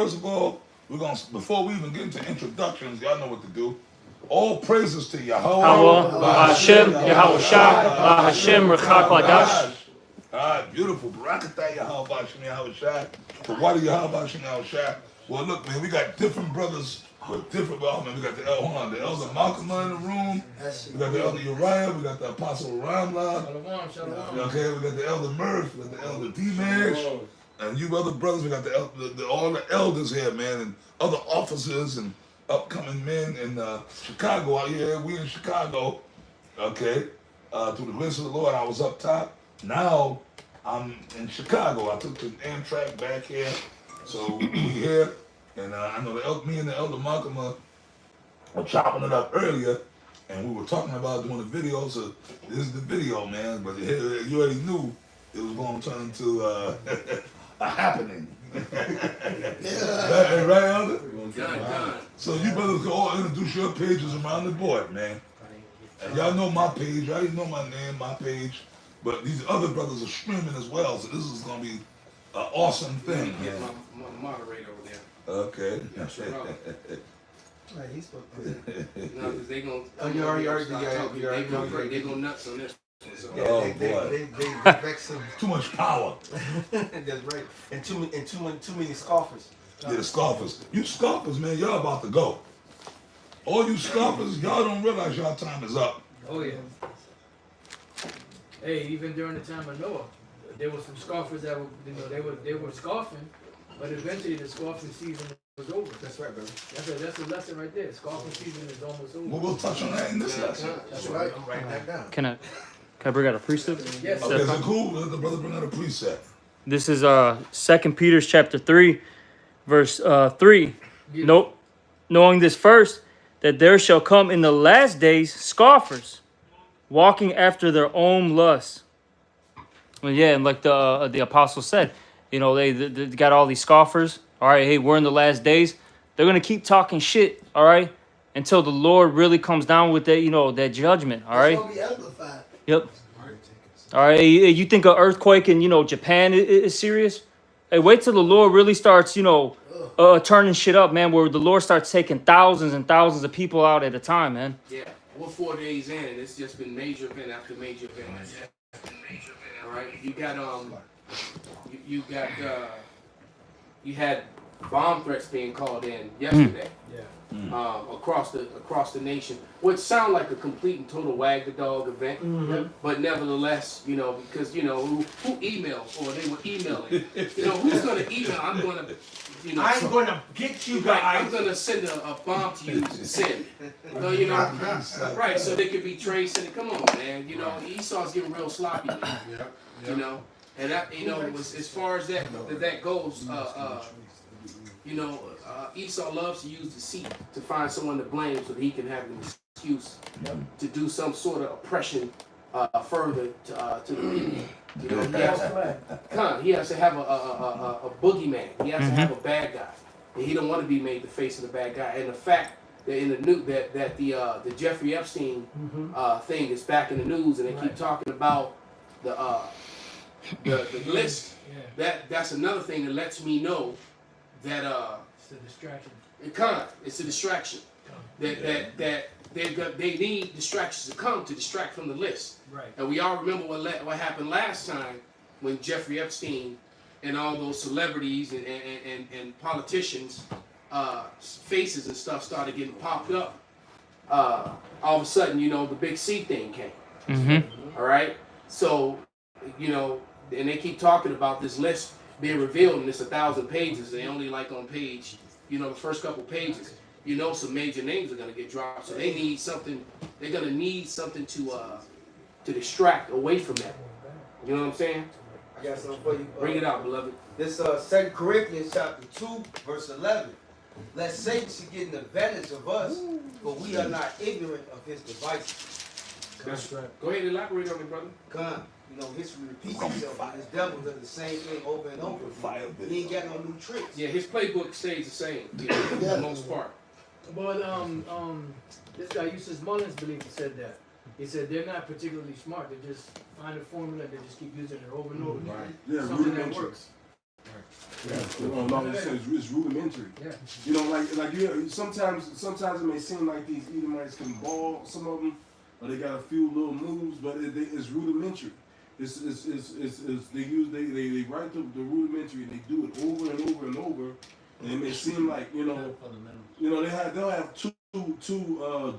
first of all, before we even get into introductions, y'all know what to do. All praises to Yahweh, Hashem, Yahweh Shah, Hashem, Rechak Ladash. Beautiful. Barakatah Yahweh Hashem Yahweh Shah. For what Yahweh Hashem Yahweh Shah. Well, look, man, we got different brothers with different. Well, man, we got the Elder Malcolm in the room. We got the Elder Uriah. We got the Apostle Ramla. Okay, we got the Elder Murph. We got the Elder D-Mash. And you other brothers, we got all the elders here, man, and other officers and upcoming men in Chicago out here. We in Chicago, okay. Through the grace of the Lord, I was up top. Now I'm in Chicago. I took the Amtrak back here, so we here. And I know me and the Elder Malcolm were chopping it up earlier, and we were talking about doing a video. So this is the video, man. But you already knew it was going to turn into a happening. Right, Elder? So you brothers can all introduce your pages around the board, man. And y'all know my page. I already know my name, my page. But these other brothers are streaming as well, so this is going to be an awesome thing. Get my moderator over there. Okay. Yeah, sure. Right, he's supposed to. No, because they going Oh, you already they go nuts on this. So. Yeah, Oh, they boy. vex him. Too much power. That's right. And too many scoffers. Yeah, the scoffers. You scoffers, man, y'all about to go. All you scoffers, y'all don't realize y'all time is up. Oh yeah. Hey, even during the time of Noah, there were some scoffers that were, they were scoffing, but eventually the scoffing season was over. That's right, brother. That's a lesson right there. Scoffing season is almost over. Well, we'll touch on that in this lesson. That's right. I'm writing that down. Can I bring out a precept? Yes. Okay, so cool. Let the brother bring out a precept. This is 2 Peter chapter 3, verse 3. Nope. Knowing this first, that there shall come in the last days scoffers, walking after their own lusts. Well, yeah, and like the apostle said, you know, they got all these scoffers. All right, hey, we're in the last days. They're gonna keep talking shit, all right, until the Lord really comes down with that, you know, that judgment. All right. It's gonna be amplified. Yep. All right. Hey, you think an earthquake in, you know, Japan is serious? Hey, wait till the Lord really starts, you know, turning shit up, man. Where the Lord starts taking thousands and thousands of people out at a time, man. Yeah, we're 4 days in, and it's just been major event after major event. All right, you had bomb threats being called in yesterday. Across the nation, which sound like a complete and total wag the dog event, but nevertheless, you know, because you know who emails or they were emailing, you know, who's going to email? I'm going to, you know, I'm going to get you right, guys. I'm going to send a bomb to you to send. So, you know, right? So they could be traced. And come on, man, you know, Esau's getting real sloppy, man, you know, and that, you know, as far as that goes, you know, Esau loves to use deceit to find someone to blame so that he can have an excuse to do some sort of oppression further to the people. You know, he has to have a boogeyman. He has to have a bad guy, and he don't want to be made the face of the bad guy. And the fact that in the news that the Jeffrey Epstein thing is back in the news, and they keep talking about the list. That's another thing that lets me know that It's a distraction. it's a distraction. That they need distractions to come to distract from the list. Right. And we all remember what happened last time when Jeffrey Epstein and all those celebrities and politicians faces and stuff started getting popped up. All of a sudden, you know, the big C thing came. All right. So, you know, and they keep talking about this list being revealed, and it's 1,000 pages. They only like on page, you know, the first couple pages. You know, some major names are gonna get dropped, so they need something. They're gonna need something to distract away from that. You know what I'm saying? I got something for you. Bring it out, beloved. This 2 Corinthians chapter 2, verse 11. Lest Satan should get an advantage of us, for we are not ignorant of his devices. That's right. Go ahead and elaborate on it, brother. Come, you know, history repeats itself. This devil does the same thing over and over. He ain't got no new tricks. Yeah, his playbook stays the same, you know, for the most part. But this guy Eustace Mullins believed he said that. He said they're not particularly smart. They just find a formula. They just keep using it over and over. Yeah, Something that works. Like you said, it's rudimentary. Yeah. You know, like you. Sometimes it may seem like these Edomites can ball, some of them, or they got a few little moves, but it's rudimentary. It's they write the rudimentary. They do it over and over and over, and it may seem like they'll have two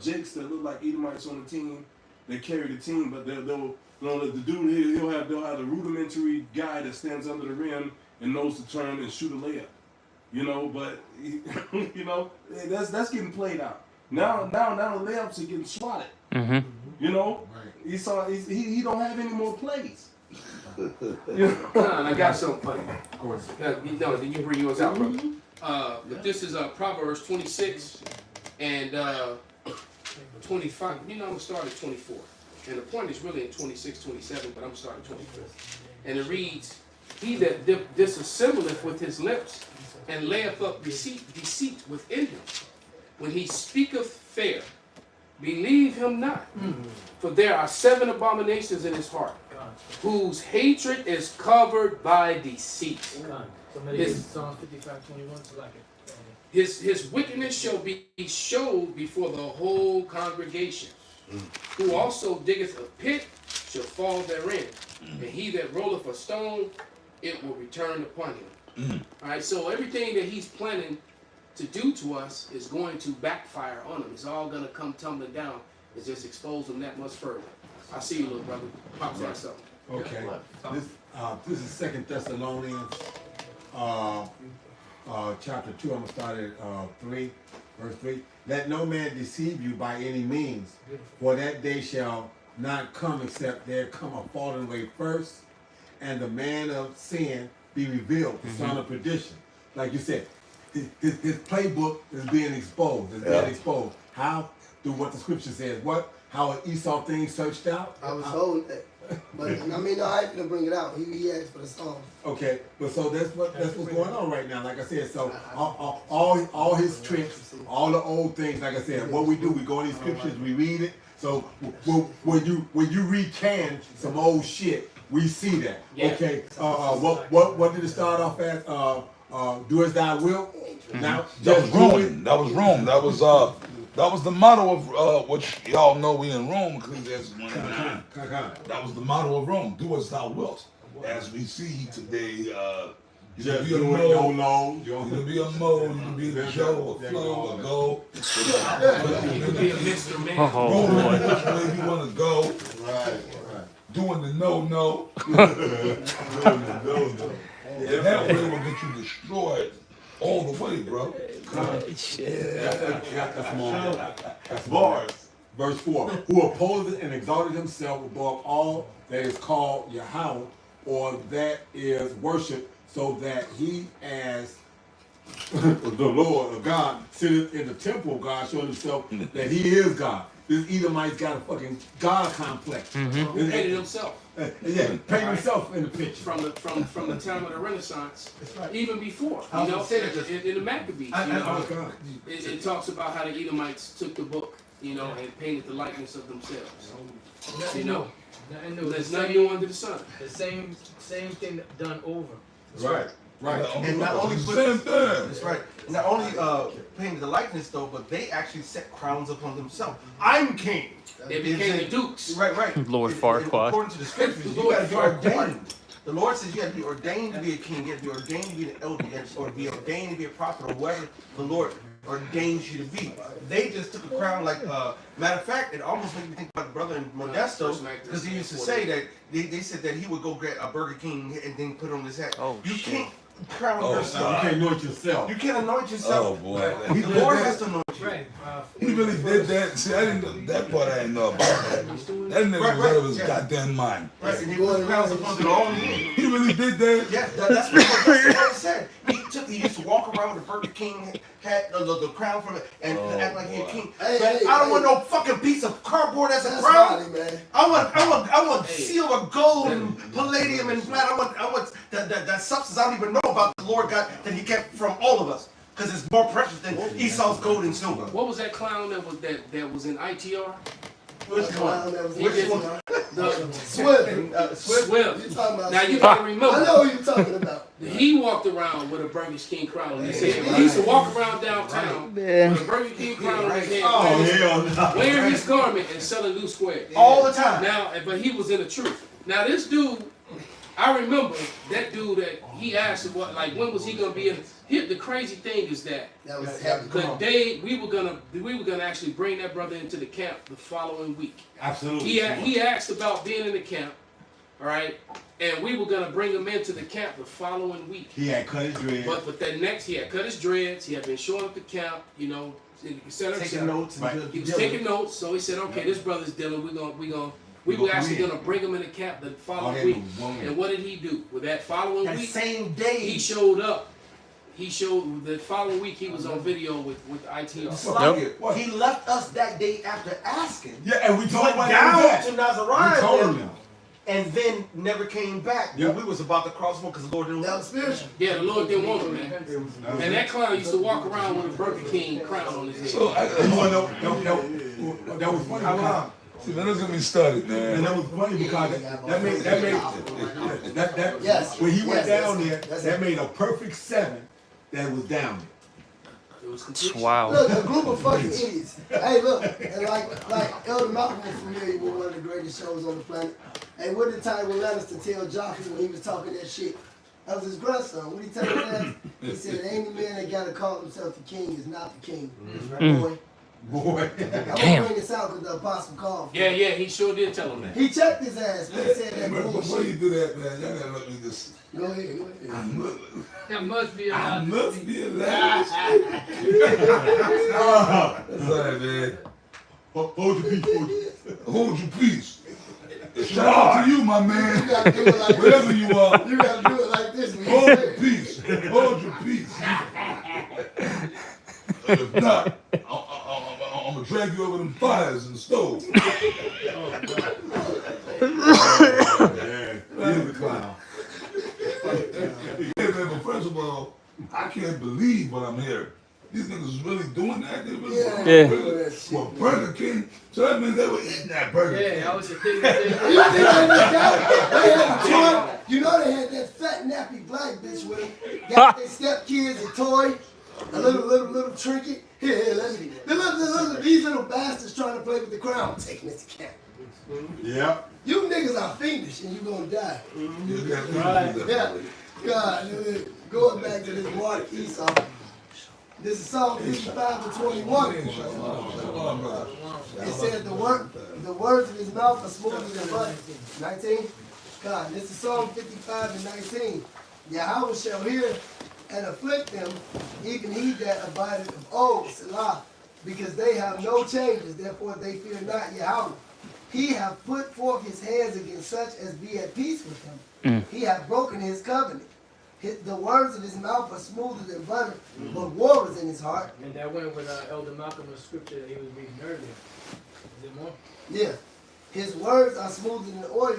Jakes that look like Edomites on the team. They carry the team, but they'll the dude here they'll have the rudimentary guy that stands under the rim and knows to turn and shoot a layup. But that's getting played out. Now the layups are getting swatted. Esau he don't have any more plays. And I got something funny. Of course. Then you bring yours out, brother. But this is Proverbs 26 and 25. I'm gonna start at 24. And the point is really in 26, 27, but I'm gonna start at 24. And it reads, "He that disassembleth with his lips and layeth up deceit within him, when he speaketh fair, believe him not. For there are 7 abominations in his heart, whose hatred is covered by deceit. Somebody get Psalm 55:21 to like it. His wickedness shall be showed before the whole congregation. Who also diggeth a pit shall fall therein, and he that rolleth a stone, it will return upon him." All right, so everything that he's planning to do to us is going to backfire on him. It's all going to come tumbling down. It's just expose him that much further. I see you, little brother. Pops out something. Okay. This is 2 Thessalonians chapter 2. I'm going to start at 3, verse 3. "Let no man deceive you by any means, for that day shall not come except there come a falling away first, and the man of sin be revealed, the son of perdition." Like you said, his playbook is being exposed. How? Through what the scripture says. How Esau things searched out? I was holding that. But I ain't gonna bring it out. He asked for the song. Okay, but so that's what's going on right now. Like I said, so all his tricks, all the old things. Like I said, what we do, we go in these scriptures, we read it. So when you recant some old shit, we see that. Yeah. Okay, what did it start off as? Do as thou wilt. Now That was Rome. That was the motto of which y'all know we in Rome, Ecclesiastes 1:9. That was the motto of Rome. Do as thou wilt. As we see today, you can be a Mo, you can be a Mo, you can be a Joe, a Flo, a Go. You can be a Mr. Man. Rolling which way you want to go. Right. Doing the no. And that way will get you destroyed all the way, bro. That's bars. Verse 4. "Who opposeth and exalted himself above all that is called Yahweh, or that is worship, so that he as the Lord of God sitteth in the temple of God, showing himself that he is God." This Edomite's got a fucking God complex. Who painted himself Paint himself in the picture. from the time of the Renaissance, even before. I was gonna say that In the Maccabees, it talks about how the Edomites took the book, and painted the likeness of themselves. Nothing new. There's nothing new under the sun. The same thing done over. Right. And not only Same thing. that's right. Not only painted the likeness though, but they actually set crowns upon themselves. I'm king. They became the dukes. Right. Lord And Farquaad. according to the scriptures, you gotta be ordained. The Lord says you have to be ordained to be a king. You have to be ordained to be an elder, or be ordained to be a prophet, or whoever the Lord ordains you to be. They just took a crown like, matter of fact, it almost made me think about the brother in Modesto, because he used to say that, they said that he would go get a Burger King and then put on his hat. Oh, you shit. can't crown yourself. You can't anoint yourself. You can't anoint yourself. Oh boy. The Lord has to anoint you. Right. He really did that. See, I didn't know that part. I didn't know about that. That nigga was out of his goddamn mind. Right, and he put crowns upon their own head. He really did that. Yeah, that's what he said. He used to walk around with a Burger King hat, the crown from it, and act like he a king. Hey, But hey, I don't hey. want no fucking piece of cardboard as a That's crown. funny, man. I want silver, gold, and palladium and plat. I want that substance I don't even know about. The Lord got that He kept from all of us, because it's more precious than Esau's gold and silver. What was that clown that was in ITR? Which Clown one? that was in Which this one? one. Swift. Swift. You talking about Now you Swift. gotta I remember, know who you talking about. he walked around with a Burger King crown on his head. He used to walk around downtown with a Burger King crown on his head, Oh, hell no. wearing his garment and selling loose squares. All the time. Now, but he was in the truth. Now this dude, I remember that dude that he asked him what, like, when was he gonna be in? Here, the crazy thing is that That was the day we were gonna actually bring that brother into the camp the following week. Absolutely. He asked about being in the camp, all right, and we were gonna bring him into the camp the following week. He had cut his dread. But that next, he had cut his dreads. He had been showing up to camp, you know, et cetera, et Taking cetera. notes. Right. And He was taking notes, so he said, "Okay, this brother's dealing. We were actually gonna bring him in the camp the following week." And what did he do? With that following that week, same day. he showed up. He showed the following week. He was on video with ITR. Slovakia. He left us that day after asking. Yeah, and we told him Went where he was down at. to We Nazariah told then, him. and then never came back. Yep. When we was about to cross one because the Lord didn't That let was us. spiritual. Yeah, the Lord didn't want him, man. And that clown used to walk around with a Burger King crown on his head. So I You wanna know, that was funny because, see, man, let's get me started, man. and that was funny because that Yes. when he went Yes, down there, that's that it. made a perfect 7 that was down there. It was complete. Wow. Look, a group of fucking idiots. Hey, look, and like Elder Malcolm was familiar with one of the greatest shows on the planet. Hey, what did Tyrone Lannister tell Joffrey when he was talking that shit? That was his grandson. What did he tell him that? He said, any man that gotta call himself the king is not the king. Boy. Boy. I'm gonna bring this out because the apostle called. Yeah, he sure did tell him that. He checked his ass, but he said that Before bullshit. you do that, man, y'all gotta let me just. Go ahead, go ahead. That must be I allowed. must be allowed. That's all right, man. Hold your peace. Hold your peace. Shout out to you, my You man. gotta do it like Wherever this. you are, You gotta do it like this. When hold you your peace. Hold your peace. If not, I'm gonna drag you over them fires and stoves. He's a clown. Yeah, man, but first of all, I can't believe what I'm hearing. These niggas is really doing that. They really Yeah. really, well, Burger King. So that means they were eating that Burger King. Yeah, I was just thinking. You know they had a toy. You know they had that fat nappy black bitch with them. Got their stepkids a toy, a little trinket. Here, let me. These little bastards trying to play with the crown. I'm taking this cat. Yeah. You niggas are fiendish and you gonna die. You got Yeah. God, going back to this Mark Esau. This is Psalm 55 and 21. It said the words of his mouth are smoother than butter. 19. God, this is Psalm 55 and 19. Yahweh shall hear and afflict them, even he that abideth of old, Selah, because they have no changes, therefore they fear not Yahweh. He hath put forth his hands against such as be at peace with him. He hath broken his covenant. The words of his mouth are smoother than butter, but war is in his heart. And that went with Elder Malcolm's scripture that he was reading earlier. Is it more? Yeah. His words are smoother than oil,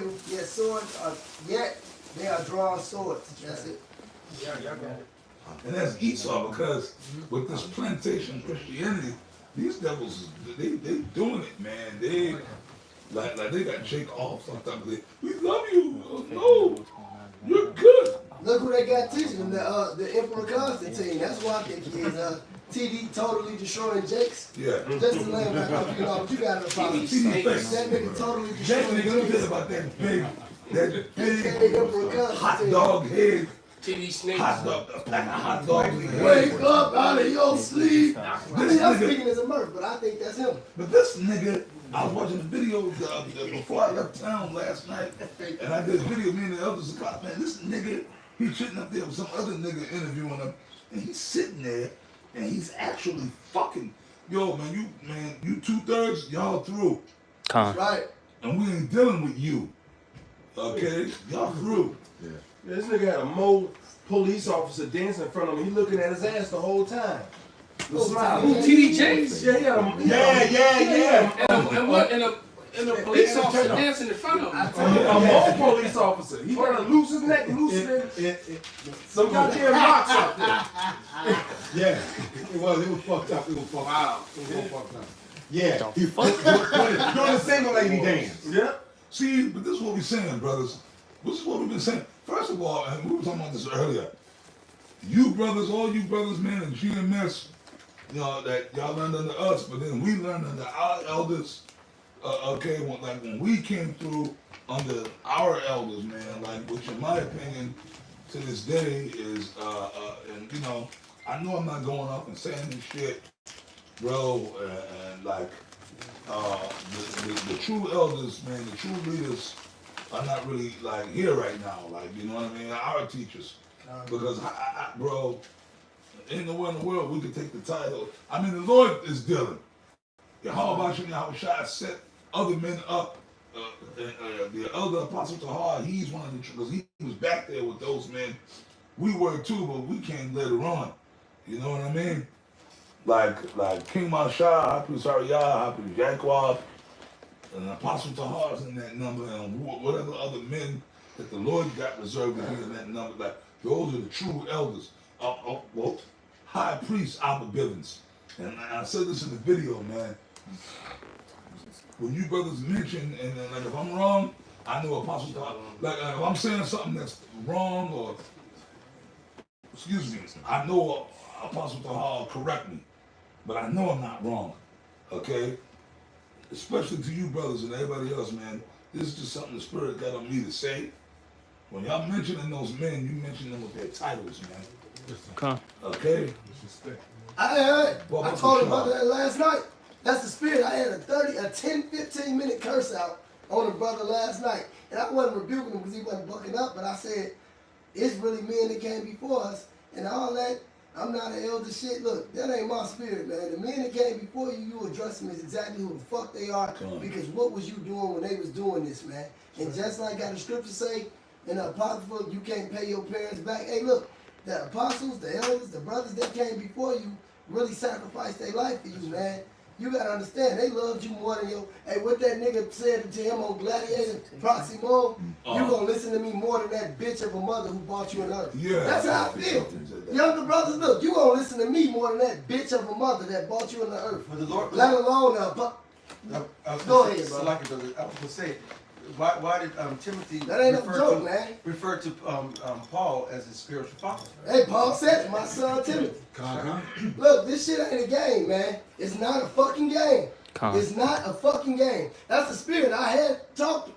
yet they are drawn swords. That's it. Yeah, y'all got it. And that's Esau because with this plantation Christianity, these devils, they doing it, man. They like they got Jake all fucked up. We love you. No, you're good. Look who they got teaching them, the Emperor Constantine. That's why I think he is TD totally destroying Jakes. Yeah. Just to let him know, you know, you got to follow. TD face. That nigga totally Jake, destroying nigga, let me tell you Jakes. about that That big Emperor hot Constantine. dog head. TD Snakes. Hot dog, a pack of hot dogs in the Wake head. up out of your sleep. I This mean, I'm nigga, speaking as a mirth, but I think that's him. but this nigga, I was watching the video before I left town last night, and I did a video, me and the elders, man, this nigga, he's sitting up there with some other nigga interviewing him, and he's sitting there, and he's actually fucking, yo, man, you 2/3, y'all through, Con. Right. and we ain't dealing with you, okay? Y'all through. This nigga had a Mo police officer dancing in front of him. He looking at his ass the whole time. The smile. Who, TD Jakes? Yeah, he had a Yeah. And what? And a police officer dancing in front of him. A Mo police officer. He got to loose his neck, some goddamn rocks out there. Yeah. It was fucked up. It was fucked up. Wow. It was fucked up. Yeah. He's doing the single lady dance. Yeah. See, but this is what we're saying, brothers. This is what we've been saying. First of all, and we were talking about this earlier. You brothers, all you brothers, man, and GMS, you know, that y'all learned under us, but then we learned under our elders. Okay, when we came through under our elders, man, like, which in my opinion, to this day is, and you know, I know I'm not going up and saying this shit, bro, and like, the true elders, man, the true leaders are not really like here right now, like, you know what I mean, our teachers, because bro, ain't nowhere in the world we could take the title. I mean, the Lord is dealing. Yahweh set other men up. The elder apostle Tahar, he's one of the, because he was back there with those men. We were too, but we came later on. You know what I mean? Like King Mashah, Hafiz Hariyah, Hafiz Jaquab, and Apostle Tahar's in that number, and whatever other men that the Lord got reserved to be in that number. Like, those are the true elders. Well, High Priest Abba Bivens. And I said this in the video, man. When you brothers mention, and then, like, if I'm wrong, I know Apostle Tahar. Like, if I'm saying something that's wrong, or, excuse me, I know Apostle Tahar correct me. But I know I'm not wrong, okay? Especially to you brothers and everybody else, man. This is just something the Spirit got on me to say. When y'all mentioning those men, you mention them with their titles, man. Okay? I heard. What I about told the him about child? that last night. That's the Spirit. I had a 10, 15 minute curse out on a brother last night. And I wasn't rebuking him because he wasn't bucking up, but I said, it's really men that came before us and all that. I'm not an elder shit. Look, that ain't my spirit, man. The men that came before you, you address them as exactly who the fuck they are. Because what was you doing when they was doing this, man? And just like how the scriptures say in the Apocrypha, you can't pay your parents back. Hey, look, the apostles, the elders, the brothers that came before you really sacrificed their life for you, man. You gotta understand, they loved you more than your. Hey, what that nigga said to him on Gladiator, Proximo, you gonna listen to me more than that bitch of a mother who bought you an earth. Yeah. That's how I feel. Younger brothers, look, you gonna listen to me more than that bitch of a mother that bought you in the earth. For the Lord, Let alone Go ahead, bro. I was gonna say, why did Timothy That ain't no joke, man. refer to Paul as his spiritual father? Hey, Paul said it, my son Timothy. Look, this shit ain't a game, man. It's not a fucking game. It's not a fucking game. That's the spirit. I had talked.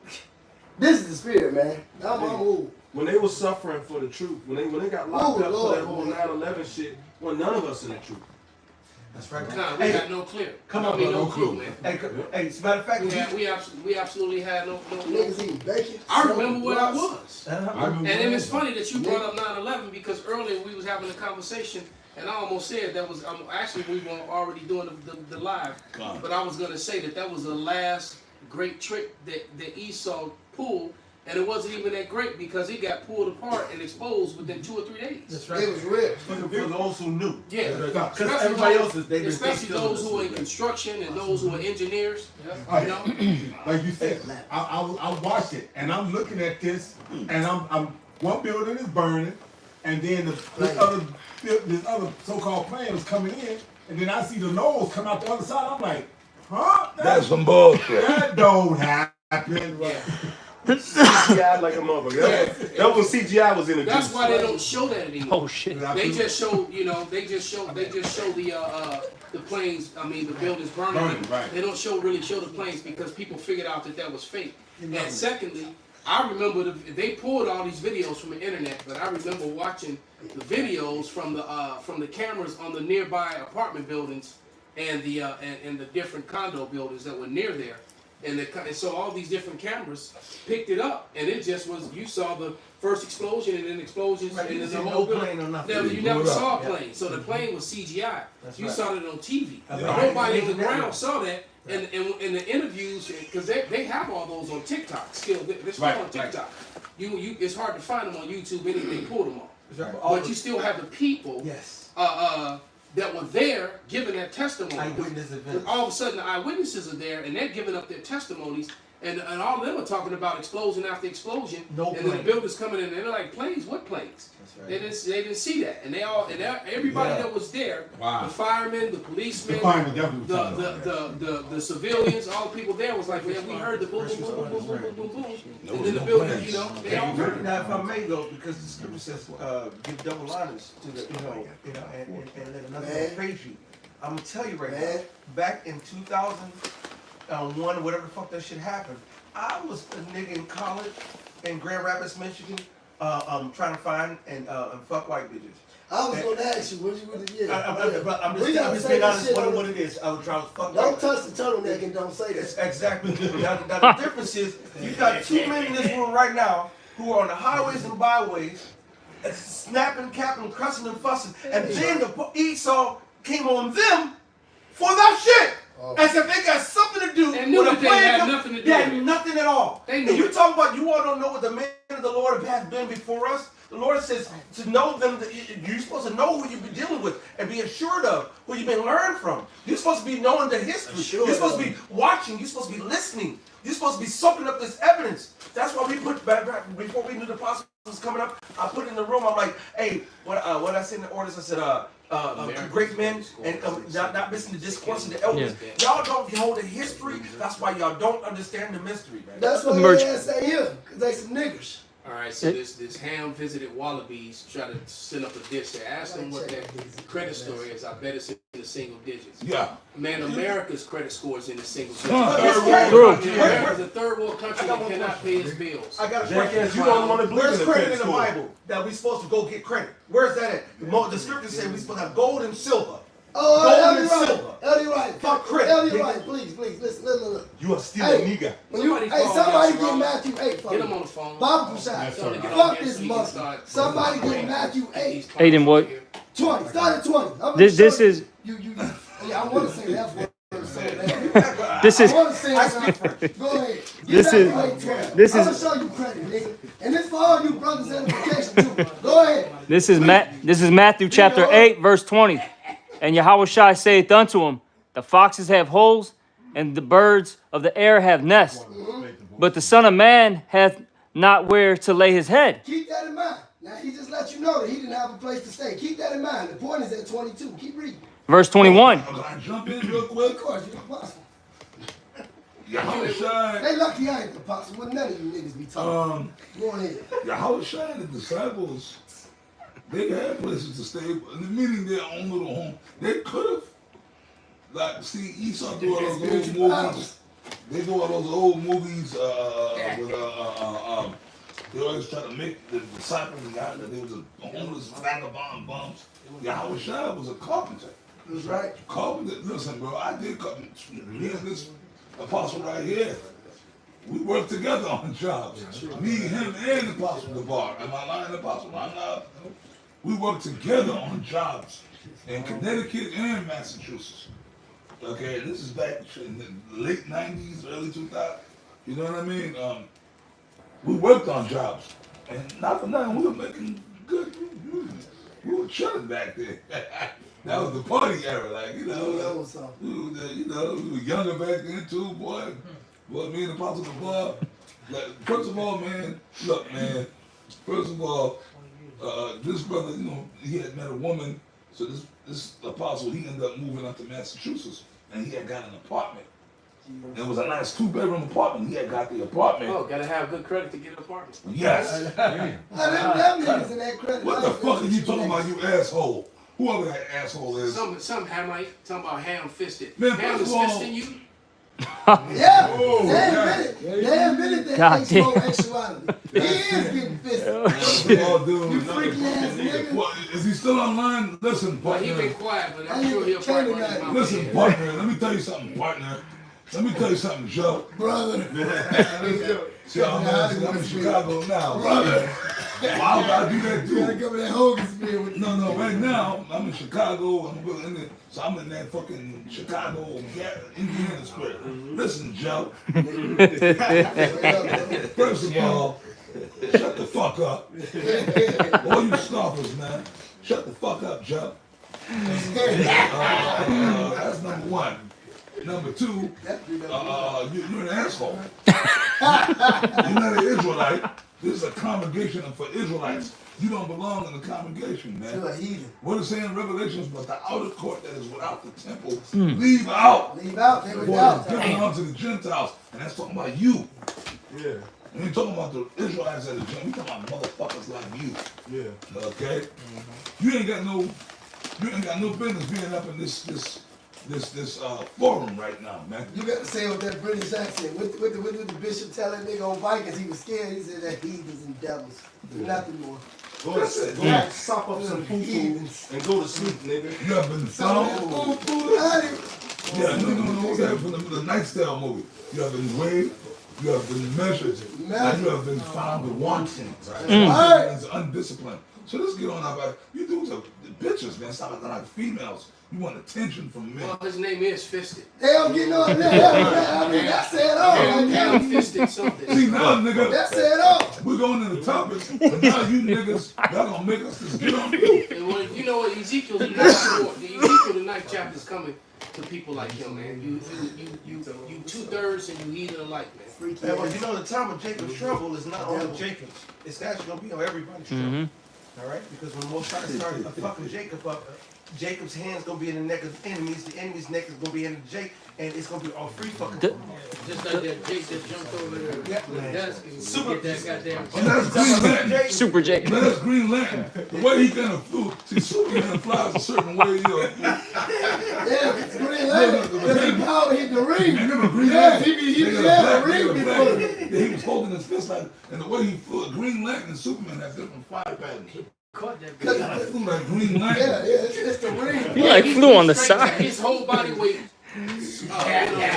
This is the spirit, man. I'm old. When they were suffering for the truth, when they got locked up for that whole 9/11 shit, well, none of us in the truth. That's right. We got no clear. Come on, no clue, man. Hey, as a matter of fact, We absolutely had no Niggas eating bacon. I remember where I was. And And it's funny that you brought up 9/11 because earlier we was having a conversation and I almost said that was actually we were already doing the live, but I was gonna say that was the last great trick that Esau pulled, and it wasn't even that great because he got pulled apart and exposed within 2 or 3 days. That's It was ripped. For those who knew. Yeah, Because everybody else is especially those who are in construction and those who are engineers. You know, Like you said, I watched it and I'm looking at this and I'm one building is burning and then this other so-called plane was coming in and then I see the nose come out the other side. I'm like, huh? That's some bullshit. That don't happen. CGI like a motherfucker. That was when CGI was introduced. that's why they don't show that anymore. Oh shit. They just show, they just show the planes. I mean, the buildings burning. Right. They don't really show the planes because people figured out that was fake. And secondly, I remember they pulled all these videos from the internet, but I remember watching the videos from the cameras on the nearby apartment buildings and the different condo buildings that were near there. And so all these different cameras picked it up, and it just was, you saw the first explosion and then explosions Right, and you then didn't the see whole no building. plane or nothing. You never saw a Yeah. plane, so the plane was CGI. That's You right. saw it on TV. That's But right. nobody in the Never. ground saw that. And in the interviews, because they have all those on TikTok still. They're still on TikTok. You it's hard to find them on YouTube. They pulled them off. That's right. But you still have the people Yes. that were there giving their testimony. Eyewitness event. All of a sudden, the eyewitnesses are there, and they're giving up their testimonies, And all of them are talking about explosion after explosion. No and then the planes. builders coming in and they're like, planes? What planes? right. They didn't see that. And everybody that was there, Wow. the firemen, the policemen, The firemen definitely was talking about the civilians, all the people there was like, man, we heard the boom, boom, boom, boom, boom, boom, boom, boom. And then the builders, you know, they all heard it. Now, if I may though, because the scripture says, give double honors to the, and let another man praise you. I'm gonna tell you right now, back in 2001, whatever the fuck that shit happened, I was a nigga in college in Grand Rapids, Michigan, trying to find and fuck white bitches. I was gonna ask you, what you would have, But I'm We gotta just say being this honest shit with on- what it is. I was trying to fuck Don't white touch the turtleneck and don't say It's that. exactly. Now the difference is, you got two men in this room right now who are on the highways and byways, snapping, capping, cussing and fussing, and then Esau came on them for that shit. As if they got something to do They knew with a that they plan. had nothing to do They had with it. nothing at all. They knew And you it. talk about you all don't know what the men of the Lord have been before us. The Lord says to know them, that you're supposed to know who you've been dealing with and be assured of who you've been learned from. You're supposed to be knowing the history. You're supposed to be watching. You're supposed to be listening. You're supposed to be soaking up this evidence. That's why we put back before we knew the apostle was coming up. I put it in the room. I'm like, hey, what I said in the orders? I said, great men and not missing the discourse of the elders. Y'all don't hold the history. That's why y'all don't understand the mystery. That's why Merch. they ass ain't here, because they some niggers. All right, so this Ham visited Wallabies, try to send up a dish there. Ask them what that credit score is. I bet it's in the single digits. Yeah. Man, America's credit score is in the single digits. True. America's a third world country that cannot pay its bills. I got a Jackass, question. you don't want to believe Where's in the credit in the score. Bible that we supposed to go get credit? Where's that at? The scripture says we supposed to have gold and silver. Oh, Gold Elder and Wright, silver. Elder Wright, Fuck credit, Elder nigga. Wright, please, listen, look. You are still Hey. a nigga. When you, Somebody hey, call somebody Yasser get Ross. Matthew 8 for Get me. him on the phone. Bible shot. Tell him to get on Fuck here this so he can month. start- Somebody get Matthew 8. Aiden, what? 20. Start at 20. I'm gonna This show you- is Yeah, I want to say that word. this is I want to say that. Go ahead. This is- this I'm is- gonna show you credit, nigga. And this for all you brothers edification too. Go ahead. this is Matthew chapter 8 verse 20. And Yahushua saith unto him, the foxes have holes, and the birds of the air have nests, but the Son of Man hath not where to lay his head. Keep that in mind. Now he just let you know that he didn't have a place to stay. Keep that in mind. The point is at 22. Keep reading. Verse 21. Can I jump in real quick? Of course, you're apostle. Yahushua, They lucky I ain't the apostle. Wouldn't none of you niggas be talking. Go ahead. Yahushua and the disciples, they had places to stay, meaning their own little home. They could have, like, see, Esau do all those old movies. They do all those old movies. They always try to make the disciples out that they was a homeless vagabond bums. Yahushua was a carpenter. That's right. Carpenter, listen, bro, I did carpenter. Me and this apostle right here, we worked together on jobs. Me, him, and the apostle Gabar. Am I lying, apostle? I'm not. We worked together on jobs in Connecticut and Massachusetts. Okay, this is back in the late 90s, early 2000s. You know what I mean? We worked on jobs. And not for nothing, we were making good. We were chilling back there. That was the party era, like, you know. That was something. We were younger back then too, boy. Boy, me and Apostle Gabar. Like, first of all, man, look, man. First of all, this brother, he had met a woman. So this apostle, he ended up moving up to Massachusetts, and he had got an apartment. And it was a nice 2-bedroom apartment. He had got the apartment. Oh, gotta have good credit to get an apartment. Yes. Them niggas in that credit. What the fuck are you talking about, you asshole? Whoever that asshole is. Some Hamite talking about ham-fisted. Man, Ham first is of all- fisting you? Yeah, Oh, they admitted that God they homosexuality. He is getting fisted. First of all, dude, You freaky ass nigga. Well, is he still online? Listen, Well, he partner. been quiet, but I I'm sure he'll probably run his can't mouth. Listen, again. partner. Let me tell you something, partner. Let me tell you something, Joe. Brother. See, I'm in Chicago now, brother. Why would I do that You gotta too? go with that Hogan spirit with No, right now, I'm in Chicago. So I'm in that fucking Chicago Indiana spirit. Listen, Joe. First of all, shut the fuck up. All you scoffers, man. Shut the fuck up, Joe. That's number one. Number two, you're an asshole. You're not an Israelite. This is a congregation for Israelites. You don't belong in the congregation, man. You're a heathen. What it say in Revelations, but the outer court that is without the temple, leave out. Leave out. They For were it out. is given unto the Gentiles. And that's talking about you. Yeah. We ain't talking about the Israelites at the gym. We talking about motherfuckers like you. Yeah. Okay? You ain't got no business being up in this forum right now, man. You got to say it with that British accent. With the bishop telling nigga on Vikings he was scared. He said that heathens and devils. Nothing more. Go and sop up some poo-poo and go to sleep, nigga. You have been found. Yeah, no. That from the Knight's Tale movie. You have been weighed, you have been measured, and you have been found wanting. Right? It's undisciplined. So let's get on about you dudes are bitches, man. Stop acting like females. You want attention from men. Well, his name is Fisted. They don't get no. I mean, that's it all. Ham Fisted something. See now, nigga, That's it all. we're going into the topics, but now you niggas, y'all gonna make us just get on you. And when, you know what, Ezekiel, the 9th chapter is coming to people like him, man. You 2/3 and you eat alike, man. Freaky Yeah, well, ass. you know the time of Jacob's trouble is not on Jacob's. It's actually gonna be on everybody's trouble. All right, because when Most High started fucking Jacob up, Jacob's hand's gonna be in the neck of the enemies. The enemy's neck is gonna be in Jake, and it's gonna be all free fucking. Just like that Jake that jumped over the desk and Super- get that goddamn. And that's Green Lantern. Super Jake. Man, that's Green Lantern. The way he kind of flew, see, Superman flies a certain way, you know. Yeah, it's Green Lantern. Because he power hit the ring. You remember Green Yeah, Lantern? he They got a yeah, black- the they ring got a black- before. Yeah, he was holding his fist like, and the way he flew, Green Lantern and Superman have different fire patterns. Caught that Cause- I flew like Green Yeah, Lantern. it's the ring. He like flew on the Straight, side. His whole body weight,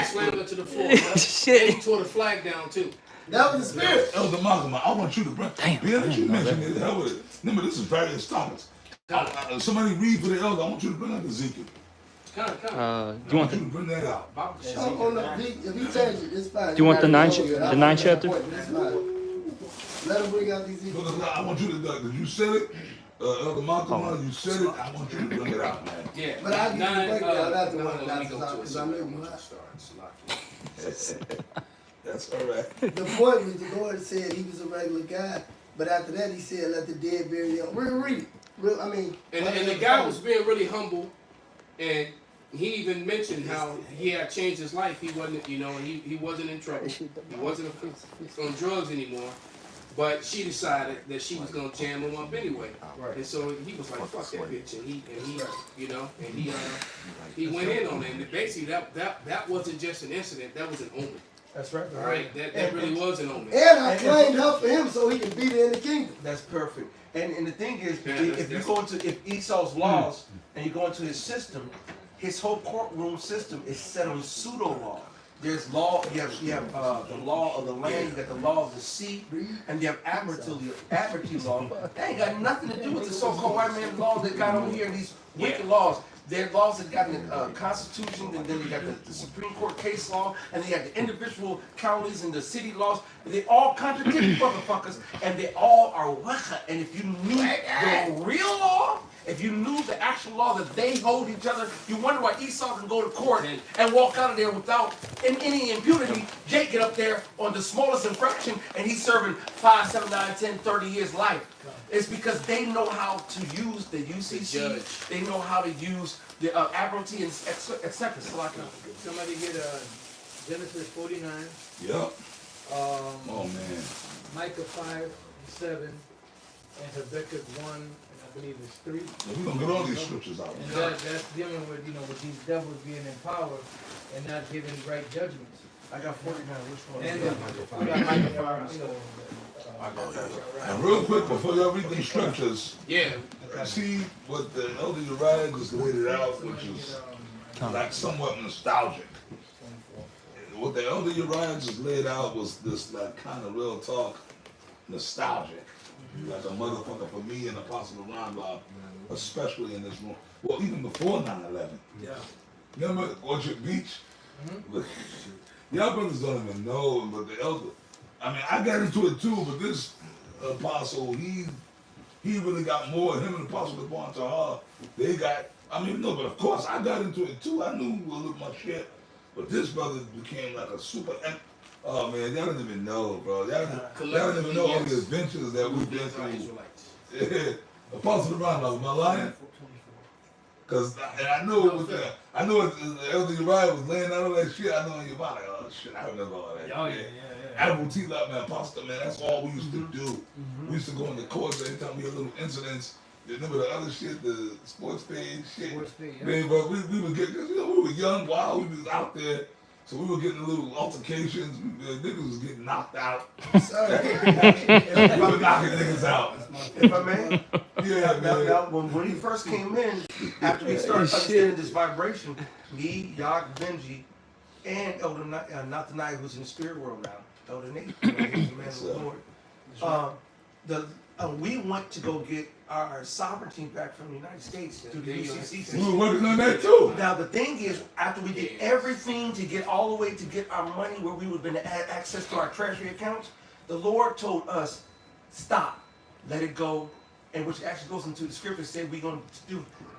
slammed into the floor. Shit. And he tore the flag down too. That was the spirit. Elder Malcolm, I want you to bring. Damn, Yeah, I didn't you know mentioned it. Hell with it. Remember, this is various topics. Somebody read for the elder. I want you to bring out Ezekiel. Kind Do you I want want you the to bring that out. Oh, no, if he change it, it's fine. Do you want the ninth That's chapter? fine. Let him bring out these evil. Because I want you to, because you said it, Elder Malcolm, you said it. I want you to bring it out, man. Yeah. But I'll give you the breakdown after no, one, let me that's go not- to it. 'cause I know you hot. That's all right. The point was the Lord said he was a regular guy, but after that he said let the dead bury their. Read it. I mean. And the guy was being really humble, and he even mentioned how he had changed his life. He wasn't, he wasn't in trouble. He wasn't on drugs anymore. But she decided that she was gonna jam him up anyway. And so he was like, "Fuck that bitch," and he went in on it. And basically, that wasn't just an incident. That was an omen. That's right. All right, that really was an omen. And I claimed her for him so he can be there in the kingdom. That's perfect. And the thing is, Yeah, if Esau's laws and you go into his system, his whole courtroom system is set on pseudo law. There's law. You have the law of the land. You got the law of the sea, and you have admiralty law. That ain't got nothing to do with the so-called white man law that got over here. These wicked laws. There are laws that got in the Constitution, and then you got the Supreme Court case law, and then you got the individual counties and the city laws. They all contradict motherfuckers, and they all are waka. And if you knew the real law, if you knew the actual law that they hold each other, you wonder why Esau can go to court and walk out of there without any impunity. Jake get up there on the smallest infraction, and he's serving 5, 7, 9, 10, 30 years life. It's because they know how to use the UCC. They know how to use the admiralty and etc. So like, Somebody get Genesis 49, Yep. Oh man. Micah 5:7, and Habakkuk 1, and I believe it's 3. We're gonna get all these scriptures out. And that's dealing with with these devils being in power and not giving right judgments. I got 49. Which one? And we got Micah 5. And real quick, before y'all read these scriptures, Yeah. see what the Elder Uriah just laid it out, which is like somewhat nostalgic. What the Elder Uriah just laid out was this like kind of real talk, nostalgic. Like a motherfucker for me and Apostle Ron, especially in this room. Well, even before 9/11. Yeah. Remember Orchard Beach? Y'all brothers don't even know, but the elder, I mean, I got into it too, but this apostle, he really got more. Him and Apostle Devon Tahar, they got, I mean, no, but of course I got into it too. I knew a little my shit. But this brother became like a super. Oh man, y'all don't even know, bro. Y'all don't even know all the adventures that we've been through. Yeah. Apostle Ron, am I lying? Cause I know it was I know Elder Uriah was laying out all that shit. I know in your body, oh shit, I remember all that. Oh, yeah. Admiral T Lop, man, Apostle, man, that's all we used to do. We used to go in the courts every time we had little incidents. You remember the other shit, the sports page shit? Man, but we would get, cause you know, we were young, wild, we was out there. So we were getting little altercations. Niggas was getting knocked out. We were knocking niggas out. If I may, Yeah, man. now, when he first came in, after we started understanding this vibration, me, Yak, Benji, and Elder not the night who's in the spirit world now, Elder Nate, he's the man of the Lord. We went to go get our sovereignty back from the United States through the UCC. We were working on that too. Now the thing is, after we did everything to get all the way to get our money where we would have been access to our treasury accounts, the Lord told us, stop, let it go, and which actually goes into the scripture, said we're gonna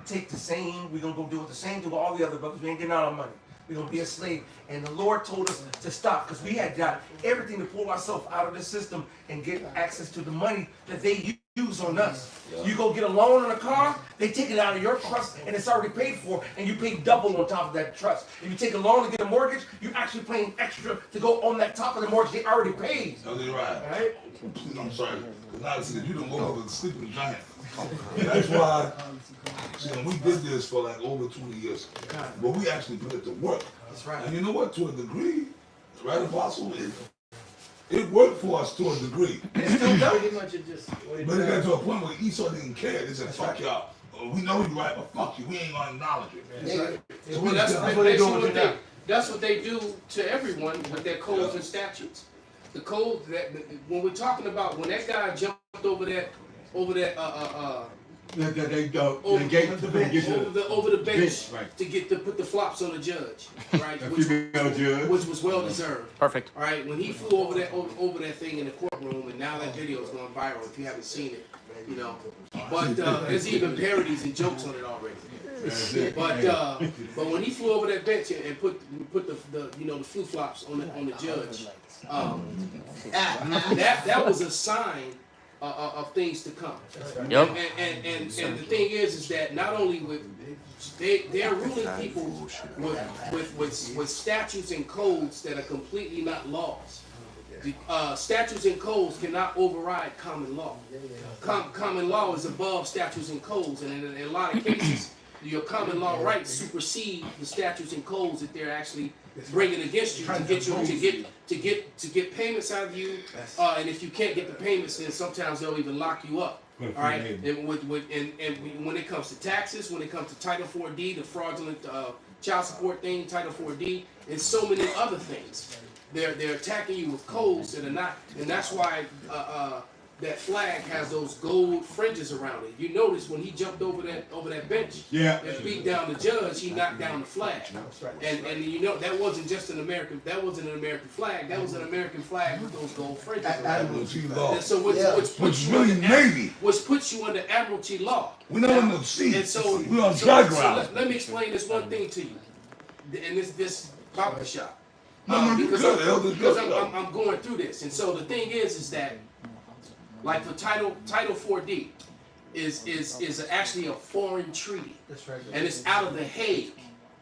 take the same, we're gonna go do it the same to all the other brothers. We ain't getting out our money. We're gonna be a slave. And the Lord told us to stop because we had got everything to pull ourselves out of the system and get access to the money that they use on us. You go get a loan on a car, they take it out of your trust and it's already paid for, and you pay double on top of that trust. If you take a loan to get a mortgage, you're actually paying extra to go on that top of the mortgage they already paid. Oh, you're right. Right? I'm sorry. Because now see, you don't go over the sleeping giant. That's why, see, we did this for like over 20 years. But we actually put it to work. That's right. And you know what? To a degree, right, Apostle? It worked for us to a degree. It's still done. Pretty much it just. But it got to a point where Esau didn't care. They said, fuck y'all. We know you're right, but fuck you. We ain't gonna acknowledge it. That's right. So Well, we that's done. what they do to everyone with their codes and statutes. The code that when we're talking about when that guy jumped over that over the bench right. to get to put the flops on the judge, right? Judge. Which was well deserved. Perfect. All right, when he flew over that thing in the courtroom, and now that video is going viral. If you haven't seen it, you know. But there's even parodies and jokes on it already. But when he flew over that bench and put the flu flops on the judge, that was a sign of things to come. Yep. And the thing is that not only they're ruling people with statutes and codes that are completely not laws. Statutes and codes cannot override common law. Common law is above statutes and codes, and in a lot of cases, your common law rights supersede the statutes and codes that they're actually bringing against you to get payments out of you. And if you can't get the payments, then sometimes they'll even lock you up. All right. And when it comes to taxes, when it comes to Title 4D, the fraudulent child support thing, Title 4D, and so many other things. They're attacking you with codes that are not, and that's why that flag has those gold fringes around it. You notice when he jumped over that bench and beat down the judge, he knocked down the flag. And you know that wasn't an American flag. That was an American flag with those gold fringes around it. And so which puts you under Admiralty law. We're not on the sea. And so we're on dry ground. Let me explain this one thing to you. In this barber shop. Because I'm going through this, and so the thing is that, like for Title 4D, is actually a foreign treaty, and it's out of The Hague.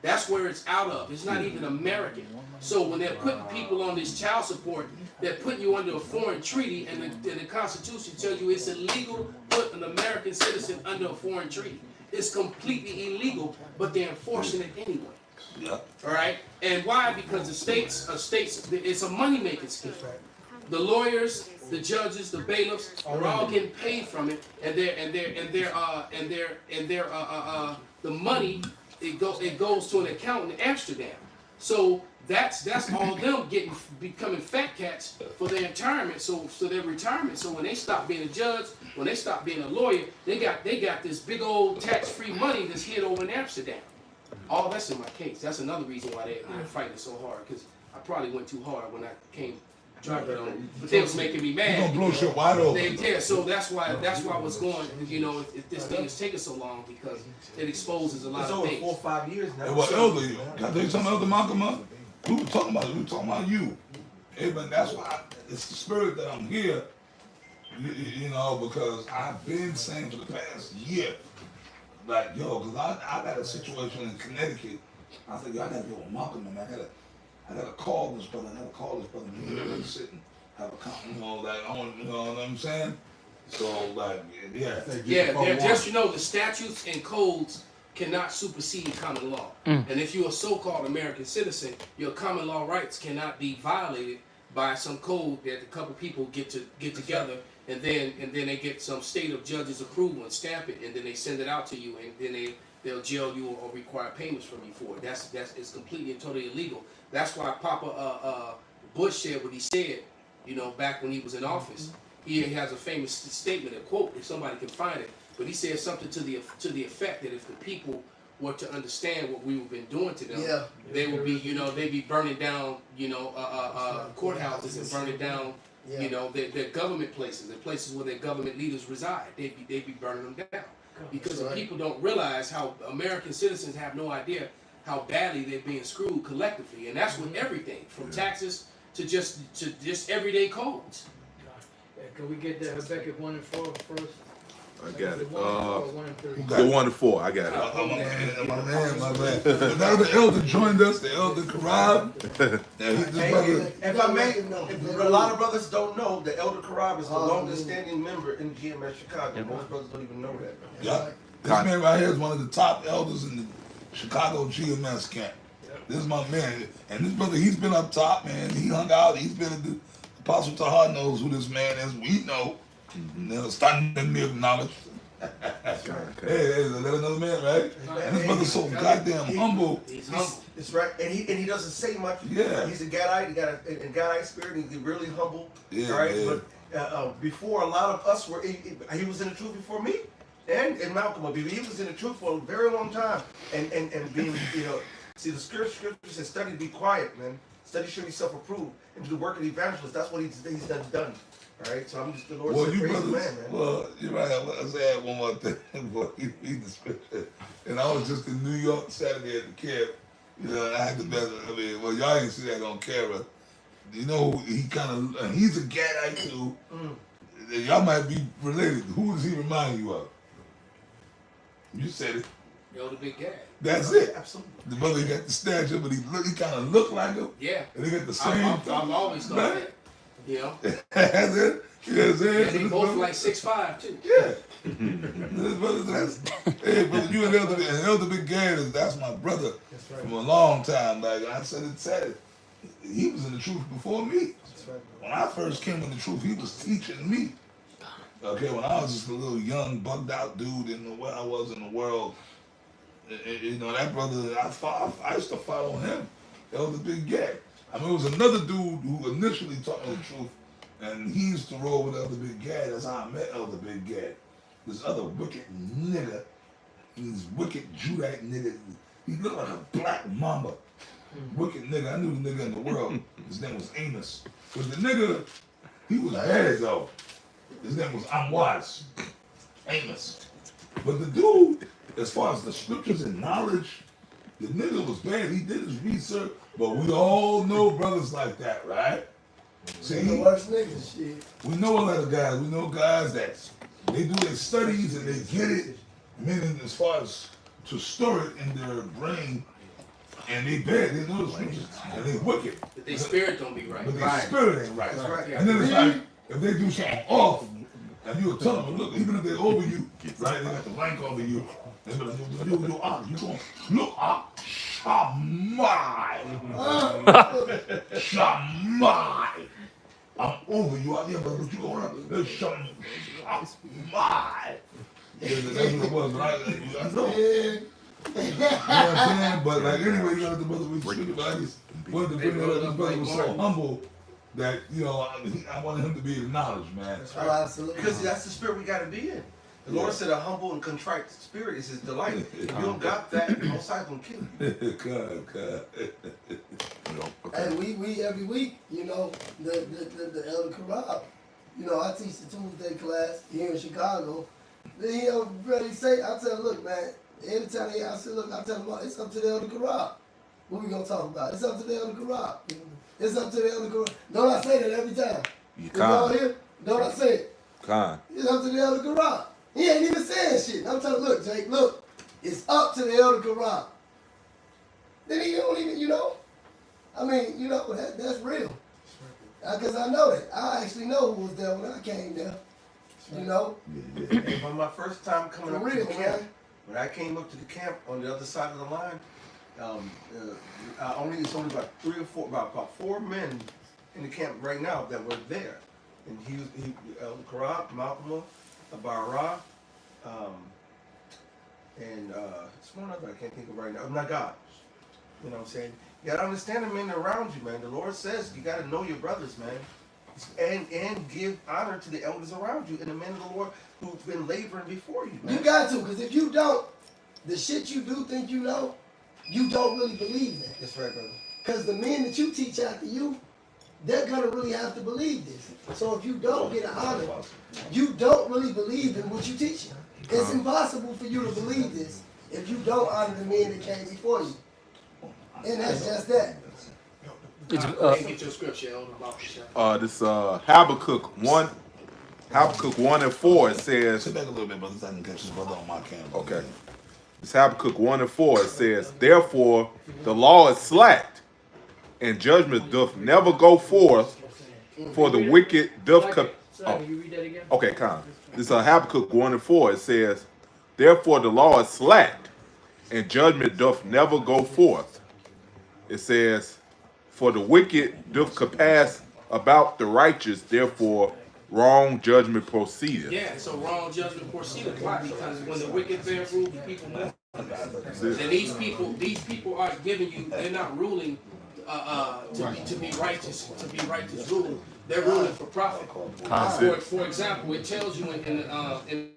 That's where it's out of. It's not even American. So when they're putting people on this child support, they're putting you under a foreign treaty, and the Constitution tells you it's illegal to put an American citizen under a foreign treaty. It's completely illegal, but they're enforcing it anyway. Yeah. All right, and why? Because the states, it's a money-making scheme. The lawyers, the judges, the bailiffs are all getting paid from it, and the money it goes to an account in Amsterdam. So that's all them becoming fat cats for their retirement. So their retirement. So when they stop being a judge, when they stop being a lawyer, they got this big old tax-free money that's hid over in Amsterdam. All that's in my case. That's another reason why they're fighting so hard, because I probably went too hard when I came driving on them. But they was making me mad. You're gonna blow shit wide open. So that's why I was going, you know, if this thing is taking so long, because it exposes a lot It's of over things. 4 or 5 years now. Hey, well, Elder, can I tell you something, Elder Malcolm? We were talking about it. We were talking about you. Amen. That's why it's the spirit that I'm here. You know, because I've been saying for the past year, like, yo, because I got a situation in Connecticut. I said, yo, I gotta go with Malcolm, man. I gotta call this brother. I gotta call this brother. We really sit and have a conversation, you know, like, I want, you know what I'm saying? So, like, yeah. Yeah, they're just, you know, the statutes and codes cannot supersede common law. And if you're a so-called American citizen, your common law rights cannot be violated by some code that a couple people get together, and then they get some state of judge's approval and stamp it, and then they send it out to you, and then they'll jail you or require payments from you for it. That's it's completely and totally illegal. That's why Papa Bush said what he said, you know, back when he was in office. He has a famous statement, a quote, if somebody can find it. But he said something to the effect that if the people were to understand what we've been doing to them, they would be, you know, they'd be burning down, you know, courthouses and burning down, you know, their government places, the places where their government leaders reside. They'd be burning them down because the people don't realize how American citizens have no idea how badly they're being screwed collectively, and that's with everything from taxes to just everyday codes. Can we get that Habakkuk 1 and 4 first? I got it. 1 and 3. The 1 to 4. I got it. My man. Now the elder joined us, the elder Karab. If I may, if a lot of brothers don't know, the Elder Karab is the longest standing member in GMS Chicago. Most brothers don't even know that. Yeah. This man right here is one of the top elders in the Chicago GMS camp. This is my man. And this brother, he's been up top, man. He hung out. He's been at the Apostle Tahar knows who this man is. We know. Standing there knowledge. Hey, let another man, right? And this brother's so goddamn humble. That's right. And he doesn't say much. Yeah. He's a Gadite. He got a Gadite spirit. He's really humble. Yeah, right. man. But before a lot of us were, he was in the truth before me. And Malcolm, he was in the truth for a very long time. And being, you know, see, the scripture says, study to be quiet, man. Study should be self-approved. And do the work of the evangelist. That's what he's done. All right, so I'm just the Lord said, praise the man, man. Well, you're right. I say one more thing. Boy, you read the scripture. And I was just in New York Saturday at the camp. You know, and I had the best. I mean, well, y'all ain't see that on camera. You know, he kind of, he's a Gadite too. Y'all might be related. Who does he remind you of? You said it. Yo, the big guy. That's it. Absolutely. The brother got the stature, but he kind of looked like him. Yeah. And they got the same. I've always thought that. You know? That's it. You know what I'm saying? And they both like 6'5" too. Yeah. This brother, hey, brother, you and Elder Big Gad, that's my brother from a long time. Like I said it. He was in the truth before me. When I first came in the truth, he was teaching me. Okay, when I was just a little young, bugged out dude, didn't know where I was in the world. You know, that brother, I used to follow him, Elder Big Gad. I mean, it was another dude who initially taught me the truth, and he used to roll with Elder Big Gad. That's how I met Elder Big Gad. This other wicked nigga, this wicked Judite nigga, he looked like a black mamba. Wicked nigga, I knew the nigga in the world. His name was Amos. But the nigga, he was bad though. His name was Amwaz. Amos. But the dude, as far as the scriptures and knowledge, the nigga was bad. He did his research, but we all know brothers like that, right? See, the worst niggas, shit. we know a lot of guys. We know guys that they do their studies and they get it, meaning as far as to store it in their brain, and they bad. They know the scriptures, and they wicked. But their spirit don't be right. But their spirit ain't right. That's right. And then it's like, if they do something off, and you'll tell them, look, even if they're over you, right, they got the rank over you, they're going to do, you're going to look up, Shammai. Shammai. I'm over you out there, but what you going on? There's Shammai. That's what it was, right? I know. You know what I'm saying? But like anyway, you know the brother we speak about. I just wanted to bring that up. This brother was so humble that, you know, I wanted him to be acknowledged, man. That's Oh, absolutely. Because that's the spirit we got to be in. The Lord said a humble and contrite spirit is his delight. If you don't got that, the Most High gonna kill you. God. And we every week, you know, the Elder Karab, you know, I teach the Tuesday class here in Chicago. Then he'll really say, I tell him, look, man, anytime I said, look, I tell him, it's up to the Elder Karab. What we gonna talk about? It's up to the Elder Corral. It's up to the Elder Corral. Don't I say that every time? You You all can't. here? Don't I say it? Can't. It's up to the Elder Corral. He ain't even saying shit. I'm telling, look, Jake, look. It's up to the Elder Corral. Then he don't even, I mean, that's real. Because I know that. I actually know who was there when I came there. You know? And on my first time coming For up real, to the camp, man. when I came up to the camp on the other side of the line, it's only about about 4 men in the camp right now that were there. And he El Karab, Malcolm, Barra, and it's one other I can't think of right now. Nagat. You know what I'm saying? You gotta understand the men around you, man. The Lord says you gotta know your brothers, man. And give honor to the elders around you and the men of the Lord who've been laboring before you, man. You got to, because if you don't, the shit you do think you know, you don't really believe that. That's right, brother. Because the men that you teach after you, they're gonna really have to believe this. So if you don't get an honor, you don't really believe in what you teach. It's impossible for you to believe this if you don't honor the men that came before you. And that's just that. Get your scripture, Elder. This Habakkuk 1 and 4, it says, Sit back a little bit, brother, so I can catch this brother on my camera. okay. It's Habakkuk 1 and 4, it says, therefore the law is slacked, and judgment doth never go forth, for the wicked doth Can you read that again? Okay, come. This is Habakkuk 1 and 4. It says, therefore the law is slacked, and judgment doth never go forth. It says, for the wicked doth compass about the righteous, therefore wrong judgment proceedeth. Yeah, so wrong judgment proceedeth. Why? Because when the wicked bear rule, the people move. And these people are giving you, they're not ruling to be righteous ruling. They're ruling for profit. For example, it tells you in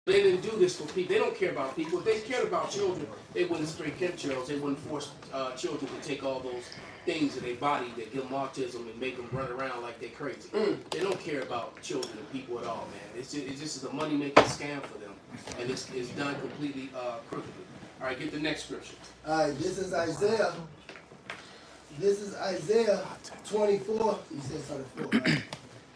they didn't do this for people. They don't care about people. If they cared about children, they wouldn't spray chemtrails. They wouldn't force children to take all those things in their body that give them autism and make them run around like they're crazy. They don't care about children and people at all, man. It's just a money-making scam for them, and it's done completely crookedly. All right, get the next scripture. All right, this is Isaiah. This is Isaiah 24. You said 24, right?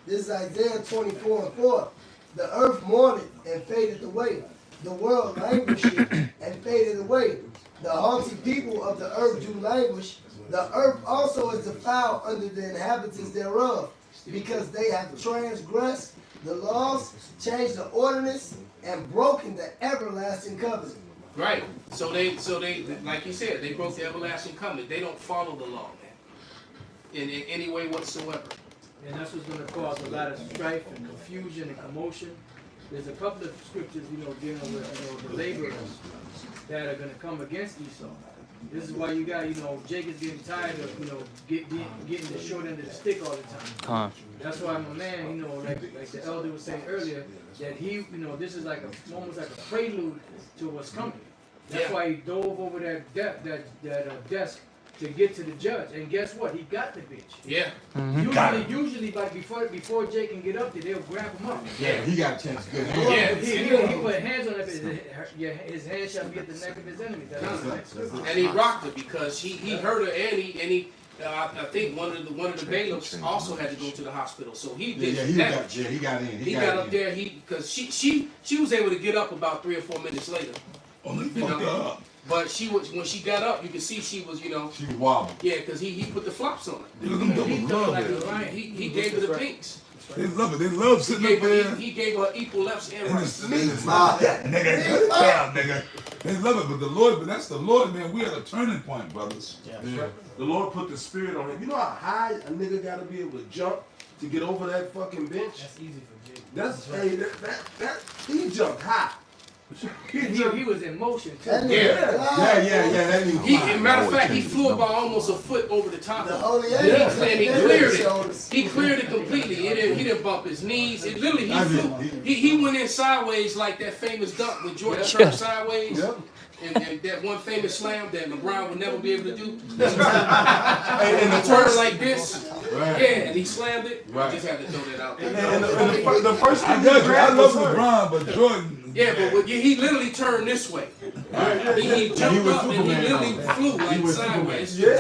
This is Isaiah 24 and 4. The earth mourned and faded away. The world languished and faded away. The haughty people of the earth do languish. The earth also is defiled under the inhabitants thereof, because they have transgressed the laws, changed the ordinance, and broken the everlasting covenant. Right. So they, like you said, they broke the everlasting covenant. They don't follow the law, man, in any way whatsoever. And that's what's going to cause a lot of strife and confusion and commotion. There's a couple of scriptures, dealing with the laborers that are going to come against Esau. This is why you got, Jacob's getting tired of, getting the short end of the stick all the time. That's why my man, like the elder was saying earlier, that he, this is like almost like a prelude to what's coming. That's why he dove over that desk to get to the judge, and guess what? He got the bitch. Yeah. Usually, like before Jake can get up there, they'll grab him up. Yeah, he got a chance to get Yeah. He put hands on it. His hand shall be at the neck of his enemy. And he rocked her because he hurt her, and he. I think one of the bailiffs also had to go to the hospital, so he did that. He got in. He got up there. Because she was able to get up about 3 or 4 minutes later. Oh, they fucked her up. But when she got up, you could see she was, She was wobbling. Yeah, because he put the flops on her. Look at them double love. He gave her the pinks. They love it. They love sitting up there. He gave her equal lefts and And rights. it's like that, nigga. Down, nigga. They love it, but that's the Lord, man. We at a turning point, brothers. Yeah. The Lord put the spirit on him. You know how high a nigga gotta be able to jump to get over that fucking bench? That's easy for Jake. That's he jumped high. He was in motion too. That nigga Yeah. fly. That nigga He, fly. as a matter of fact, he flew about almost a foot over the top The of it. Holy And Angels. he That cleared nigga showed it. us. He cleared it completely. He didn't bump his knees. It literally, he I did. flew. He went in sideways like that famous dunk when Jordan turned sideways. Yep. And that one famous slam that LeBron would never be able to do. And And the he turned first, like this. Right. Yeah, and he slammed it. I just had to throw that out there. and the first I thing got he you. I grabbed love was her. LeBron, but Jordan. Yeah, but he literally turned this way. He jumped was up and he Superman, literally though. flew He like was sideways. Yeah.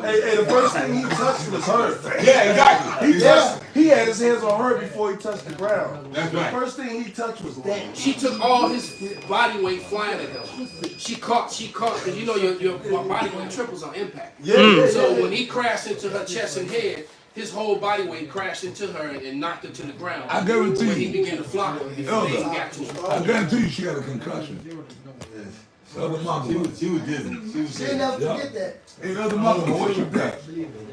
Hey, the first thing he touched was her. Yeah, exactly. He had his hands on her before he touched the ground. That's The right. first thing he touched was that. She took all his body weight flying at him. She caught, because you know your body weight triples on impact. Yeah. So when he crashed into her chest and head, his whole body weight crashed into her and knocked her to the ground. I guarantee When he you. began to flop her before they even got to him. I guarantee you she got a concussion. Other mama. She was dizzy. She was She dizzy. never forget that. Hey, other mama, what you got?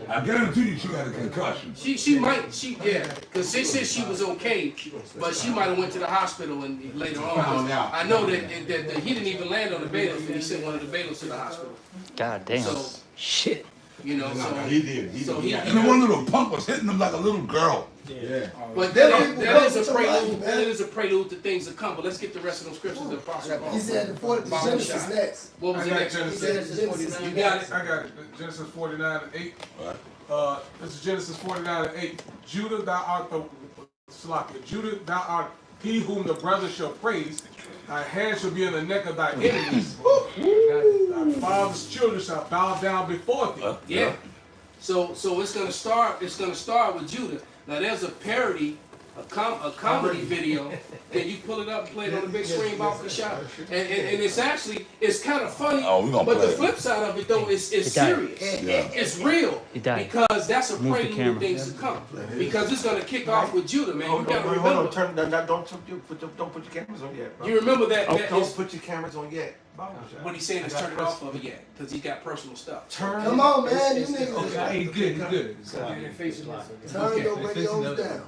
I guarantee you she got a concussion. She might, because they said she was okay, but she might have went to the hospital and later on. Found out. I know that he didn't even land on the bailiff, and he sent one of the bailiffs to the hospital. God damn. So, Shit. you know, so. He did. So He he- did. And the one little punk was hitting him like a little girl. Yeah. But Them that people is a come to prelude. life, That man. is a prelude to things to come. But let's get the rest of them scriptures that Apostle Paul. He said the 40 Genesis next. What was I the got next one? He said Genesis Genesis. 49. You got it. I got it. Genesis 49:8. This is Genesis 49:8. Judah, thou art the Slakia. Judah, thou art he whom the brothers shall praise. Thy hand shall be in the neck of thy enemies. Thy father's children shall bow down before thee. Yeah. So it's gonna start. It's gonna start with Judah. Now there's a parody, a comedy video. Can you pull it up and play it on the big screen, Bob, for the shop? And it's kind of funny. Oh, we gonna but play the it. flip side of it though is died. serious. Yeah. It's real. He died. Because that's a Move the prelude camera. of things to come. Because it's gonna kick off with Judah, man. You Hold gotta on, remember. don't put your cameras on yet, bro. You remember that? That Don't is, put your cameras on yet. what he's saying is turn it off of it yet, because he's got personal stuff. Come on, man. You niggas He's good. He's good. You're facing this. turn your radios down.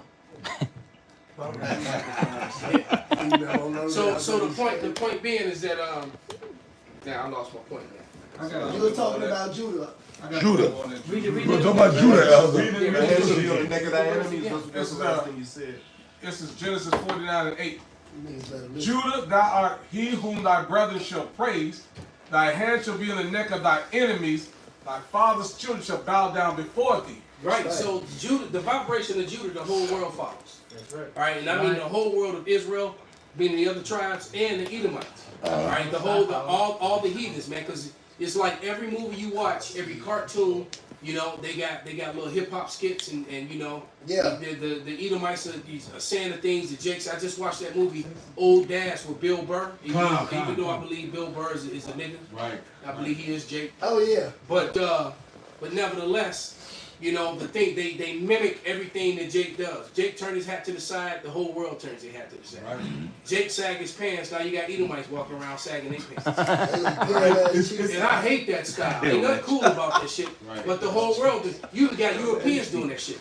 So the point being is that now I lost my point now. You were talking about Judah. Judah. Read it. We're talking about Judah, Elder. Thy hand shall be on the neck of thy enemies. This That's is the last thing you said. This is Genesis 49:8. Niggas better listen. Judah, thou art he whom thy brothers shall praise. Thy hand shall be in the neck of thy enemies. Thy father's children shall bow down before thee. Right. So Judah, the vibration of Judah, the whole world follows. That's right. All right, and I mean the whole world of Israel, being the other tribes, and the Edomites. All right, all the heathens, man, because it's like every movie you watch, every cartoon, you know, they got little hip hop skits, and you know, Yeah. the Edomites are saying the things. The Jakes. I just watched that movie Old Dash with Bill Burr. Even though I believe Bill Burr is a nigga, Right. I believe he is Jake. Oh, yeah. But nevertheless, you know, the thing they mimic everything that Jake does. Jake turned his hat to the side, the whole world turns their hat to the side. Right. Jake sag his pants, now you got Edomites walking around sagging their pants. Hey, And I hate that style. Ain't nothing cool about that shit. Right. But the whole world, you got Europeans doing that shit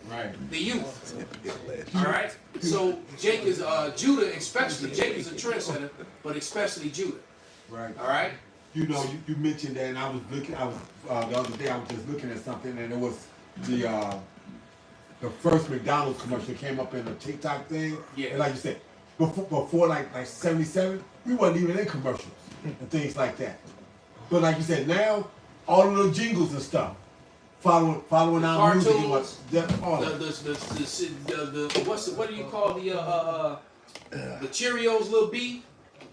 now. Right. The youth. Alright? So Jake is Judah especially. Jake is a trendsetter, but especially Judah. Right. Alright? You know, you mentioned that, and I was the other day I was just looking at something, and it was the first McDonald's commercial that came up in the TikTok thing. Yeah. And like you said, before like 77, we wasn't even in commercials and things like that. But like you said, now all the little jingles and stuff, following our music and Cartoons, all the that. what do you call the Cheerios little B?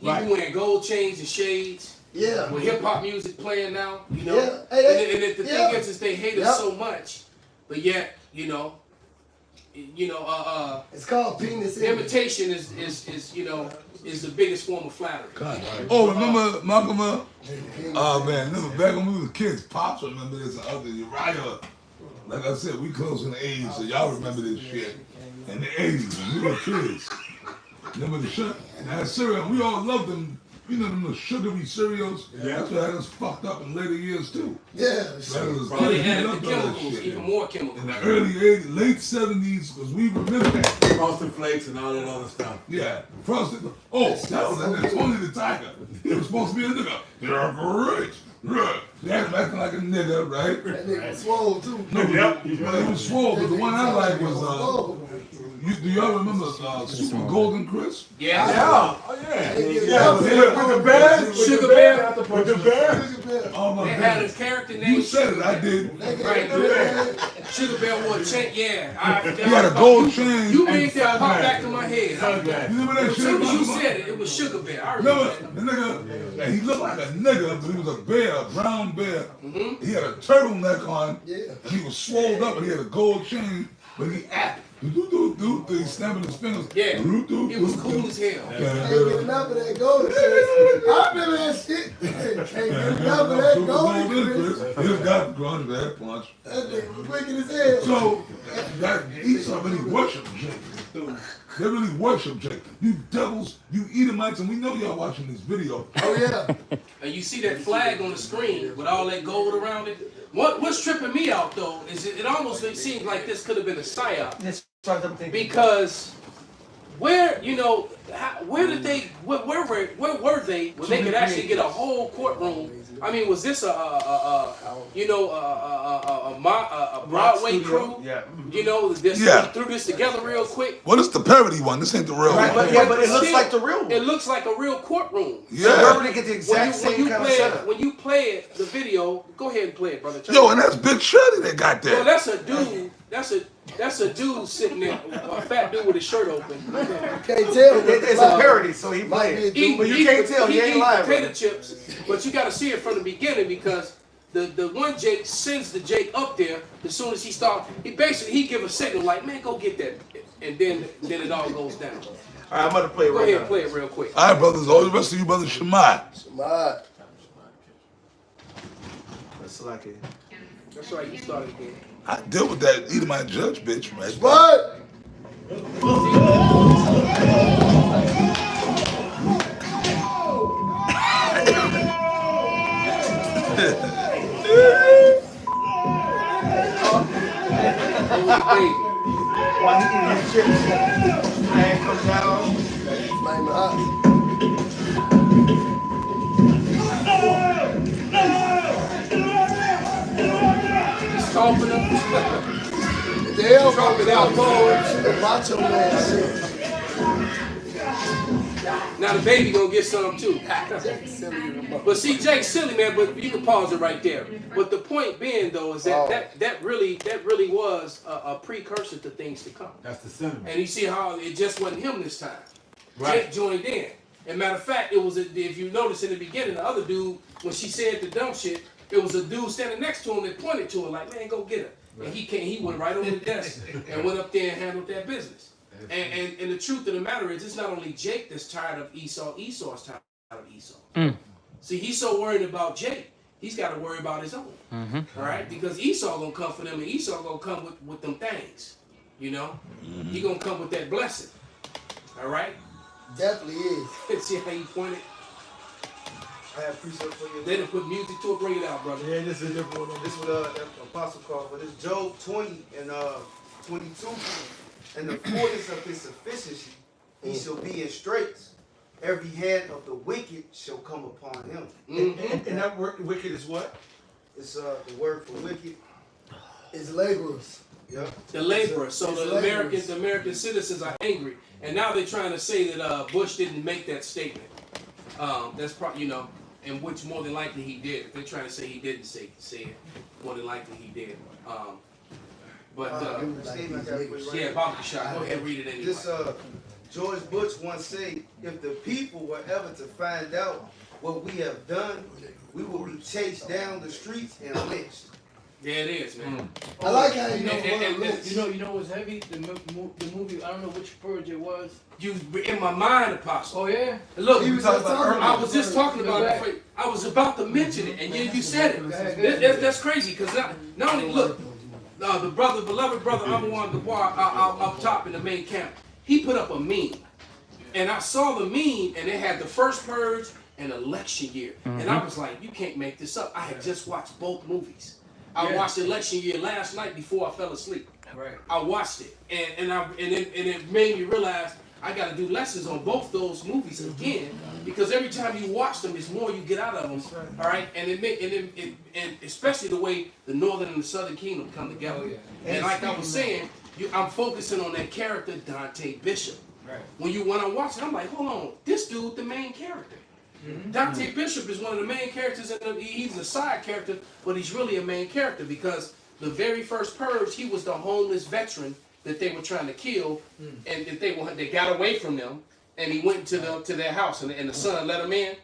He Right. be wearing gold chains and shades. Yeah. With hip hop music playing now, you know. Yeah. Hey, And the yeah. thing is they hate us Yep. so much, but yet, you know, It's called penis. imitation is you know is the biggest form of flattery. Oh, remember Malcolm? Oh man, remember back when we was kids, Pops remember this and other Uriah. Like I said, we close in the 80s, so y'all remember this shit. In the 80s, when we were kids. Remember the shit? That cereal, we all loved them. You know them little sugary cereals? Yeah. That's what had us fucked up in later years too. Yeah. Well, they added the chemicals, even more chemicals. In the early 80s, late 70s, because we remember that. Frosted Flakes and all that other stuff. Yeah, Frosted. Oh, that was in there. Tony the Tiger. He was supposed to be a nigga. They're great. Right. They had him acting like a nigga, right? That nigga was swole too. No, he was swole, but the one I like was, do y'all remember Super Golden Crisp? Yeah. Oh, yeah. With the bear. Sugar Bear. With the bear. Oh my They had a goodness. character You named said it, I did. Right. Sugar Bear wore a chain. Yeah. He had a gold chain. You made that pop back to my head. You remember that As shit? soon as you said it, it was Sugar Bear. I remember that. The nigga, he looked like a nigga, but he was a bear, a brown bear. He had a turtleneck on, and he was swole up, and he had a gold chain, but he acted. He snapping his fingers. Yeah. He was cool as hell. Can't get enough of that golden shit. I remember that shit. Can't get enough of that golden shit. He just got grunge bad punch. That nigga was wicked as hell. So that Esau really worship Jacob. They really worship Jacob. You devils, you Edomites, and we know y'all watching this video. Oh yeah. And you see that flag on the screen with all that gold around it. What's tripping me out though is it almost seems like this could have been a psyop. Because where where were they when they could actually get a whole courtroom? I mean, was this a Broadway crew? Yeah. You know, this Yeah. threw this together real quick. Well, it's the parody one. This ain't the real Right, one. but it looks like the real one. It looks like a real courtroom. Yeah. Remember they get the When exact you same kind of play setup. when you play it, the video, go ahead and play it, brother. Yo, and that's Big Shirley they got Well, there. that's a dude. That's a dude sitting there, a fat dude with his shirt open. Can't tell. It's a parody, so he played. Eating- But you can't tell, he ain't eating lying. potato brother. chips, but you got to see it from the beginning because the one Jake sends the Jake up there as soon as he starts. He give a signal like, man, go get that, and then it all goes down. All right, I'm about to play it Go right ahead now. and play it real quick. All right, brothers. All the rest of you brothers, Shemai. My. That's like it. That's right, you started again. I deal with that Edomite judge bitch, man. What? While he eating his chips, hand comes down. Flame hot. He's stomping him. The elbow got more macho man shit. Now the baby gonna get some too. But see, Jake's silly, man. But you can pause it right there. But the point being, though, is that that really was a precursor to things to come. That's the sentiment. And you see how it just wasn't him this time. Right. Jake joined in. And matter of fact, it was if you notice in the beginning, the other dude when she said the dumb shit, it was a dude standing next to him that pointed to her like, "Man, go get her." And he went right over the desk and went up there and handled that business. And the truth of the matter is, it's not only Jake that's tired of Esau. Esau's tired of Esau. See, he's so worried about Jake, he's got to worry about his own. All right, because Esau gonna come for them, and Esau gonna come with them things. You know, he gonna come with that blessing. All right. Definitely is. See how you pointed? I have precept for you. They done put music to it. Bring it out, brother. Yeah, this is a different one. This is what Apostle called for. This is Job 20 and 22. And the fullness of his sufficiency, he shall be in straits. Every hand of the wicked shall come upon him. And that word wicked is what? It's the word for wicked. It's laborers. Yep. The laborers. So It's the laborers. American citizens are angry, and now they're trying to say that Bush didn't make that statement. That's probably and which more than likely he did. If they're trying to say he didn't say it, more than likely he did. The statement I got for you right yeah, here. Bobby Shot. Go ahead, and read it anyway. This George Bush once said, if the people were ever to find out what we have done, we will be chased down the streets and lynched. Yeah, it is, man. I like how you know And- the word and- looks. You know what's heavy? The movie. I don't know which purge it was. You in my mind, Apostle. Oh yeah. Look, He was just talking I about was just talking about it. I was about to mention it, and you said it. That's crazy, because not only look, the beloved brother Amouan Dubois up top in the main camp, he put up a meme, and I saw the meme, and it had the first purge an election year. And I was like, you can't make this up. I had just watched both movies. I watched election year last night before I fell asleep. Right. I watched it, and it made me realize I got to do lessons on both those movies again, because every time you watch them, it's more you get out of them. All right, and and especially the way the northern and the southern kingdom come together. And like I was saying, I'm focusing on that character Dante Bishop. Right. When I'm watching, I'm like, hold on, this dude, the main character. Dante Bishop is one of the main characters, and he's a side character, but he's really a main character because the very first Purge, he was the homeless veteran that they were trying to kill, and that they got away from them, and he went to their house, and the son let him in,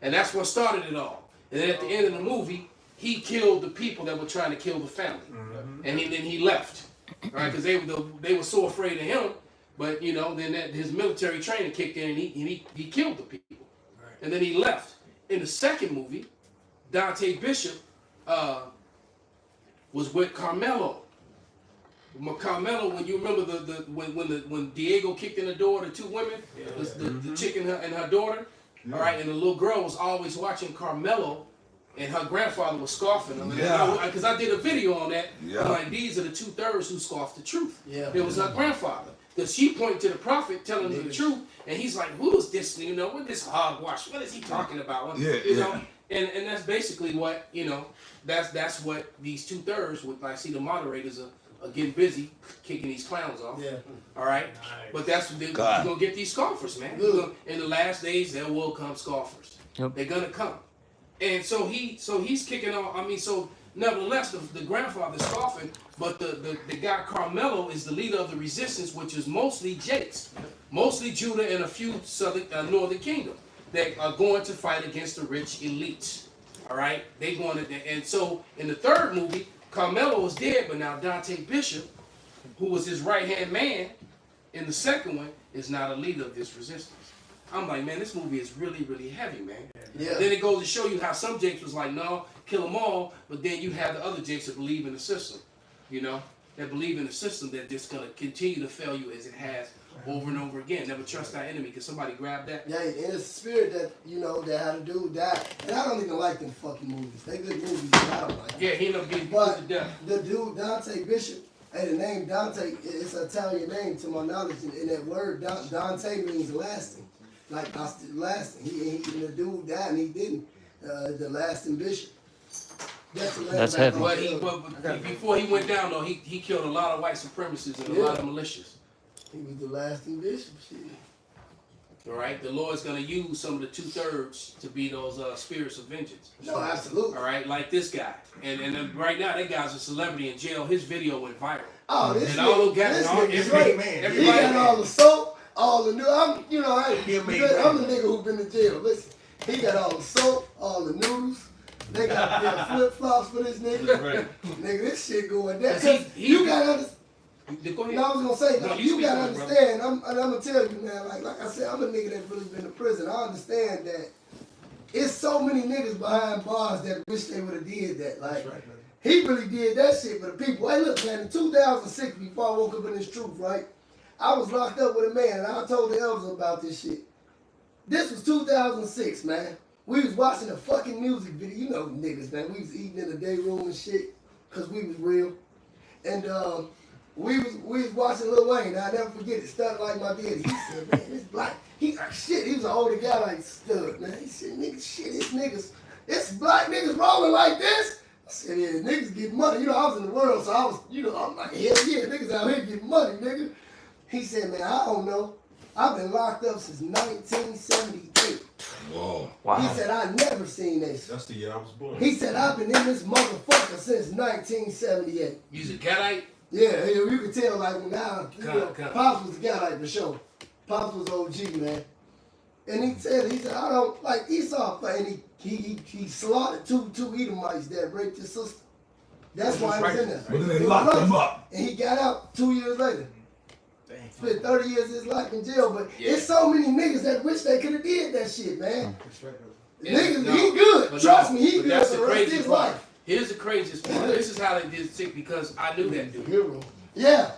and that's what started it all. And then at the end of the movie, he killed the people that were trying to kill the family, and then he left, right? Because they were so afraid of him, but then his military training kicked in, and he killed the people. And then he left. In the second movie, Dante Bishop was with Carmelo. Carmelo, when you remember when Diego kicked in the door, the two women, the chick and her daughter, all right, and the little girl was always watching Carmelo, and her grandfather was scoffing them. Because I did a video on that. I'm like, these are the 2/3 who scoffed the truth. It was her grandfather. Because she pointed to the prophet, telling him the truth, and he's like, "Who is this? What this hogwash? What is he talking about?" And that's basically what That's what these 2/3. With I see the moderators are getting busy kicking these clowns off. All right. Nice. But that's what you're gonna get these scoffers, man. In the last days, there will come scoffers. They're gonna come, and so he's kicking off. Nevertheless, the grandfather's scoffing, but the guy Carmelo is the leader of the resistance, which is mostly Jakes, mostly Judah and a few northern kingdom that are going to fight against the rich elites. All right, they going to, and so in the third movie, Carmelo was dead, but now Dante Bishop, who was his right-hand man in the second one, is now the leader of this resistance. I'm like, man, this movie is really, really heavy, man. Then it goes to show you how some Jakes was like, no, kill them all, but then you have the other Jakes that believe in the system, that believe in the system that just going to continue to fail you as it has over and over again. Never trust our enemy. Can somebody grab that? Yeah, and it's a spirit that, that had a dude die. And I don't even like them fucking movies. They good movies, but I don't like them. Yeah, he ended up getting put to death. The dude, Dante Bishop, the name Dante, it's an Italian name to my knowledge, and that word Dante means lasting. Like lasting. The dude died and he didn't. The lasting bishop. That's heavy. But before he went down, though, he killed a lot of white supremacists and a lot of militias. He was the lasting bishop. Shit. All right, the Lord's going to use some of the 2/3 to be those spirits of vengeance. No, absolutely. All right, like this guy. And right now, that guy's a celebrity in jail. His video went viral. Oh, this nigga's great, man. He got all the soap, all the new. I'm the nigga who been in jail. Listen, he got all the soap, all the noodles. They got flip flops for this nigga. Right. Nigga, this shit going down. You gotta understand. I was gonna say, you gotta understand. I'm gonna tell you, man. Like I said, I'm a nigga that really been to prison. I understand that it's so many niggas behind bars that wish they would have did that. Like, he really did that shit for the people. Hey, look, man. In 2006, before I woke up in this truth, right? I was locked up with a man, and I told the elders about this shit. This was 2006, man. We was watching a fucking music video. You know niggas, man. We was eating in the day room and shit, cause we was real. And we was watching Lil Wayne. I'll never forget it. Stuck like my daddy. He said, man, this black. He was an older guy like Stud, man. He said, it's black niggas rolling like this. I said, yeah, niggas get money. I was in the world, so I was, I'm like, hell yeah, niggas out here getting money, nigga. He said, man, I don't know. I've been locked up since 1978. Whoa. Wow. He said, I never seen this. That's the year I was born. He said, I've been in this motherfucker since 1978. You's a Gadite? Yeah, you can tell, like, now, Pops was a Gadite for sure. Pops was OG, man. And he said, I don't, like, Esau, and he slaughtered two Edomites that raped his sister. That's why he was in there. But then they locked him up. And he got out 2 years later. Spent 30 years of his life in jail, but it's so many niggas that wish they could have did that shit, man. Niggas, he good. Trust me, he good for the rest of his life. Here's the craziest part. This is how they did sick because I knew that dude. Yeah.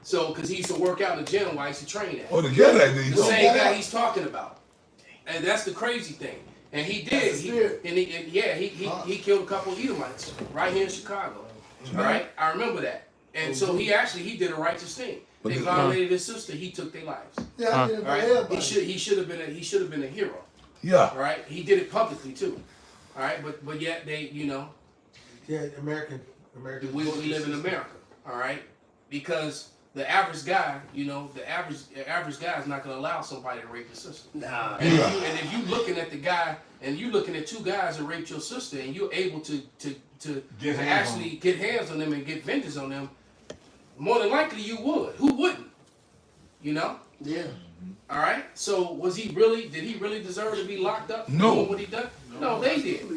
So, because he used to work out in the gym while I used to train at. Oh, the guy that dude. The same guy he's talking about. And that's the crazy thing. And he did. That's the spirit. He killed a couple of Edomites right here in Chicago. All right, I remember that. And so he did a righteous thing. They violated his sister. He took their lives. Yeah, I did it for All right, everybody. he should have been a hero. Yeah. All right, he did it publicly too. All right, but yet they, Yeah, American. we live in America. All right, because the average guy, the average guy is not going to allow somebody to rape his sister. Nah. And if you looking at the guy, and you looking at two guys that raped your sister, and you're able to actually get hands on them and get vengeance on them, more than likely you would. Who wouldn't? Yeah. All right. So did he really deserve to be locked up? No. Doing what he done? No, they did.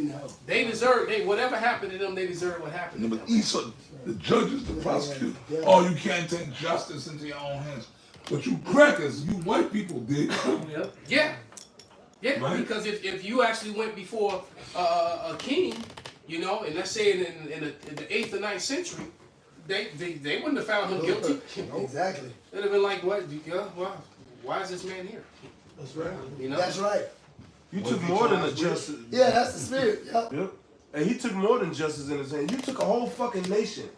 They deserve. Whatever happened to them, they deserve what happened to But them. Esau, the judges, the prosecutor. Oh, you can't take justice into your own hands. But you crackers, you white people did. Yeah. Right. Because if you actually went before a king, and let's say in the 8th or 9th century, they wouldn't have found him guilty. Exactly. They'd have been like, what? Why is this man here? That's right. That's right. You took more than a justice. Yeah, that's the spirit. Yep. Yep. And he took more than justice in his hand. You took a whole fucking nation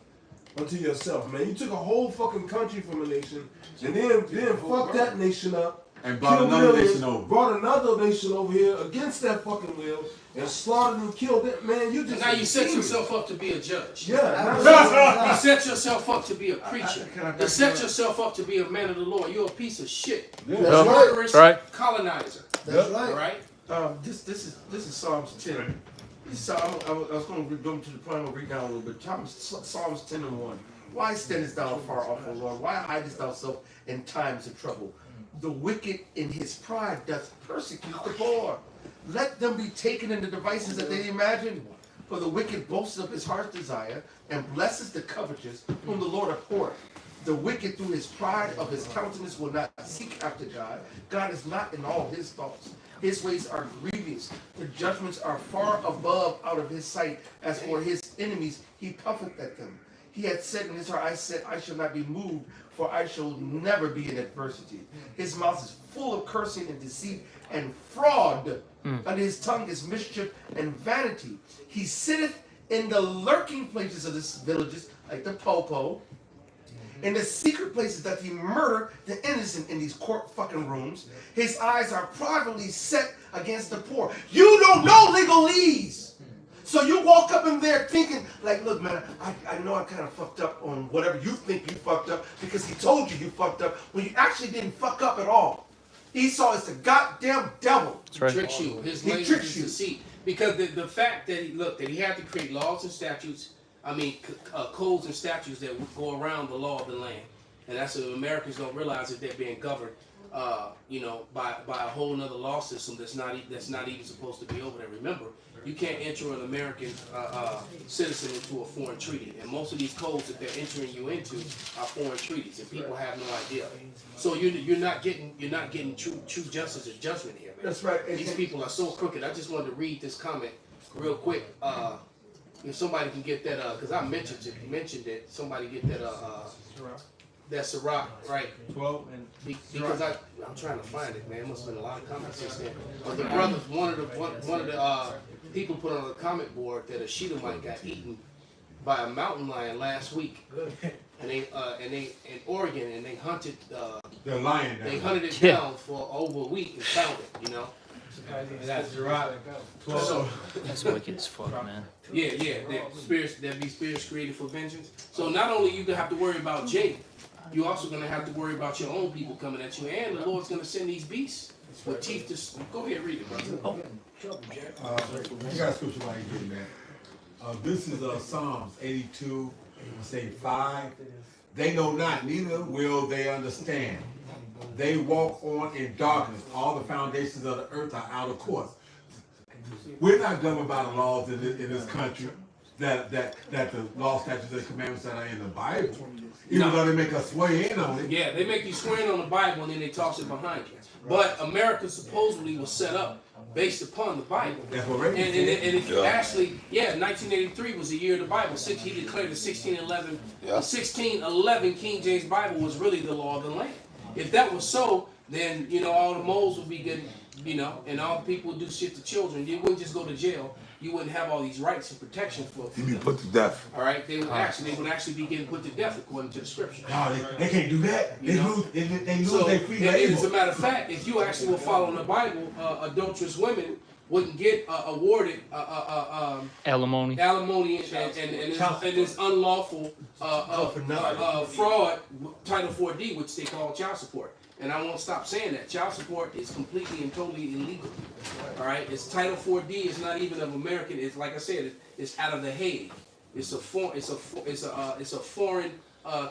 unto yourself, man. You took a whole fucking country from a nation, and then fucked that nation up. And brought killed another millions, nation over. Brought another nation over here against that fucking will, and slaughtered and killed that man. You just Now you set yourself up to be a judge. Yeah. You set yourself up to be a preacher. You set yourself up to be a man of the Lord. You're a piece of shit. That's A right. murderous Right. colonizer. That's All right. right. This is Psalms 10. So I was going to go to the point. I'm going to read down a little bit. Psalms 10 and 1. Why standest thou far off, O Lord? Why hidest thou thyself in times of trouble? The wicked in his pride doth persecute the poor. Let them be taken in the devices that they imagine. For the wicked boasts of his heart's desire, and blesses the covetous, whom the Lord abhorreth. The wicked through his pride of his countenance will not seek after God. God is not in all his thoughts. His ways are grievous. The judgments are far above out of his sight. As for his enemies, he puffeth at them. He had said in his heart, I said, I shall not be moved, for I shall never be in adversity. His mouth is full of cursing and deceit and fraud. And his tongue is mischief and vanity. He sitteth in the lurking places of the villages, like the popo. In the secret places that he murder the innocent in these court fucking rooms. His eyes are privately set against the poor. You don't know legalese. So you walk up in there thinking, like, look, man, I know I kind of fucked up on whatever you think you fucked up because he told you fucked up when you actually didn't fuck up at all. Esau is the goddamn devil. That's right. Tricks you. His He language tricks is you. deceit. Because the fact that he had to create laws and statutes, codes and statutes that would go around the law of the land. And that's what Americans don't realize that they're being governed, by a whole nother law system that's not even supposed to be over there. Remember, you can't enter an American citizen into a foreign treaty, and most of these codes that they're entering you into are foreign treaties, and people have no idea. So you're not getting true justice or judgment here, man. That's right. These people are so crooked. I just wanted to read this comment real quick. If somebody can get that, because I mentioned it. Somebody get that, that Sirach, right? 12 and Because I'm trying to find it, man. It must have been a lot of comments since then. But the brothers, one of the people put on the comment board that a Shedomite got eaten by a mountain lion last week, and they in Oregon, and they hunted The lion. they hunted it down for over a week and found it. That's right. So That's wicked as fuck, man. yeah, there be spirits created for vengeance. So not only you gonna have to worry about Jake, you're also gonna have to worry about your own people coming at you, and the Lord's gonna send these beasts with teeth to. Go ahead, read it, brother. You got a scripture while you're getting that. This is Psalms 82, say 5. They know not, neither will they understand. They walk on in darkness. All the foundations of the earth are out of course. We're not governed by the laws in this country that the law, statutes, and commandments that are in the Bible. Even though they make us swear in on it. Yeah, they make you swear in on the Bible and then they toss it behind you. But America supposedly was set up based upon the Bible. That's what Reagan And if you actually, 1983 was the year of the Bible. He declared the 1611 King James Bible was really the law of the land. If that was so, then all the moles would be getting you know, and all people do shit to children, you wouldn't just go to jail. You wouldn't have all these rights and protection for You be put to death. all right, they would actually be getting put to death according to the scripture. No, they can't do that. They You know? lose So, their free and as a labor. matter of fact, if you actually were following the Bible, adulterous women wouldn't get awarded Alimony. alimony and this unlawful fraud, Title 4D, which they call child support. And I won't stop saying that child support is completely and totally illegal. All right, it's Title 4D. It's not even of American. It's like I said, it's out of the Hague. It's a foreign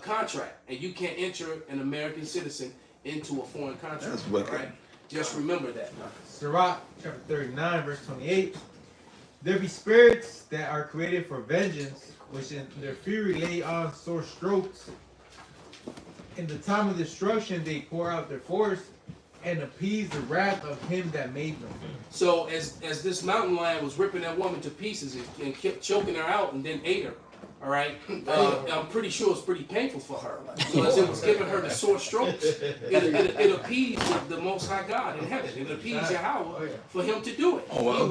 contract, and you can't enter an American citizen into a foreign contract. That's wicked. All right, just remember that. Sirach chapter 39, verse 28. There be spirits that are created for vengeance, which in their fury lay on sore strokes. In the time of destruction they pour out their force and appease the wrath of him that made them. So as this mountain lion was ripping that woman to pieces and kept choking her out and then ate her, all right, I'm pretty sure it's pretty painful for her. So as it was giving her the sore strokes, it appeased the Most High God in heaven. It appeased Yahweh for him to do it.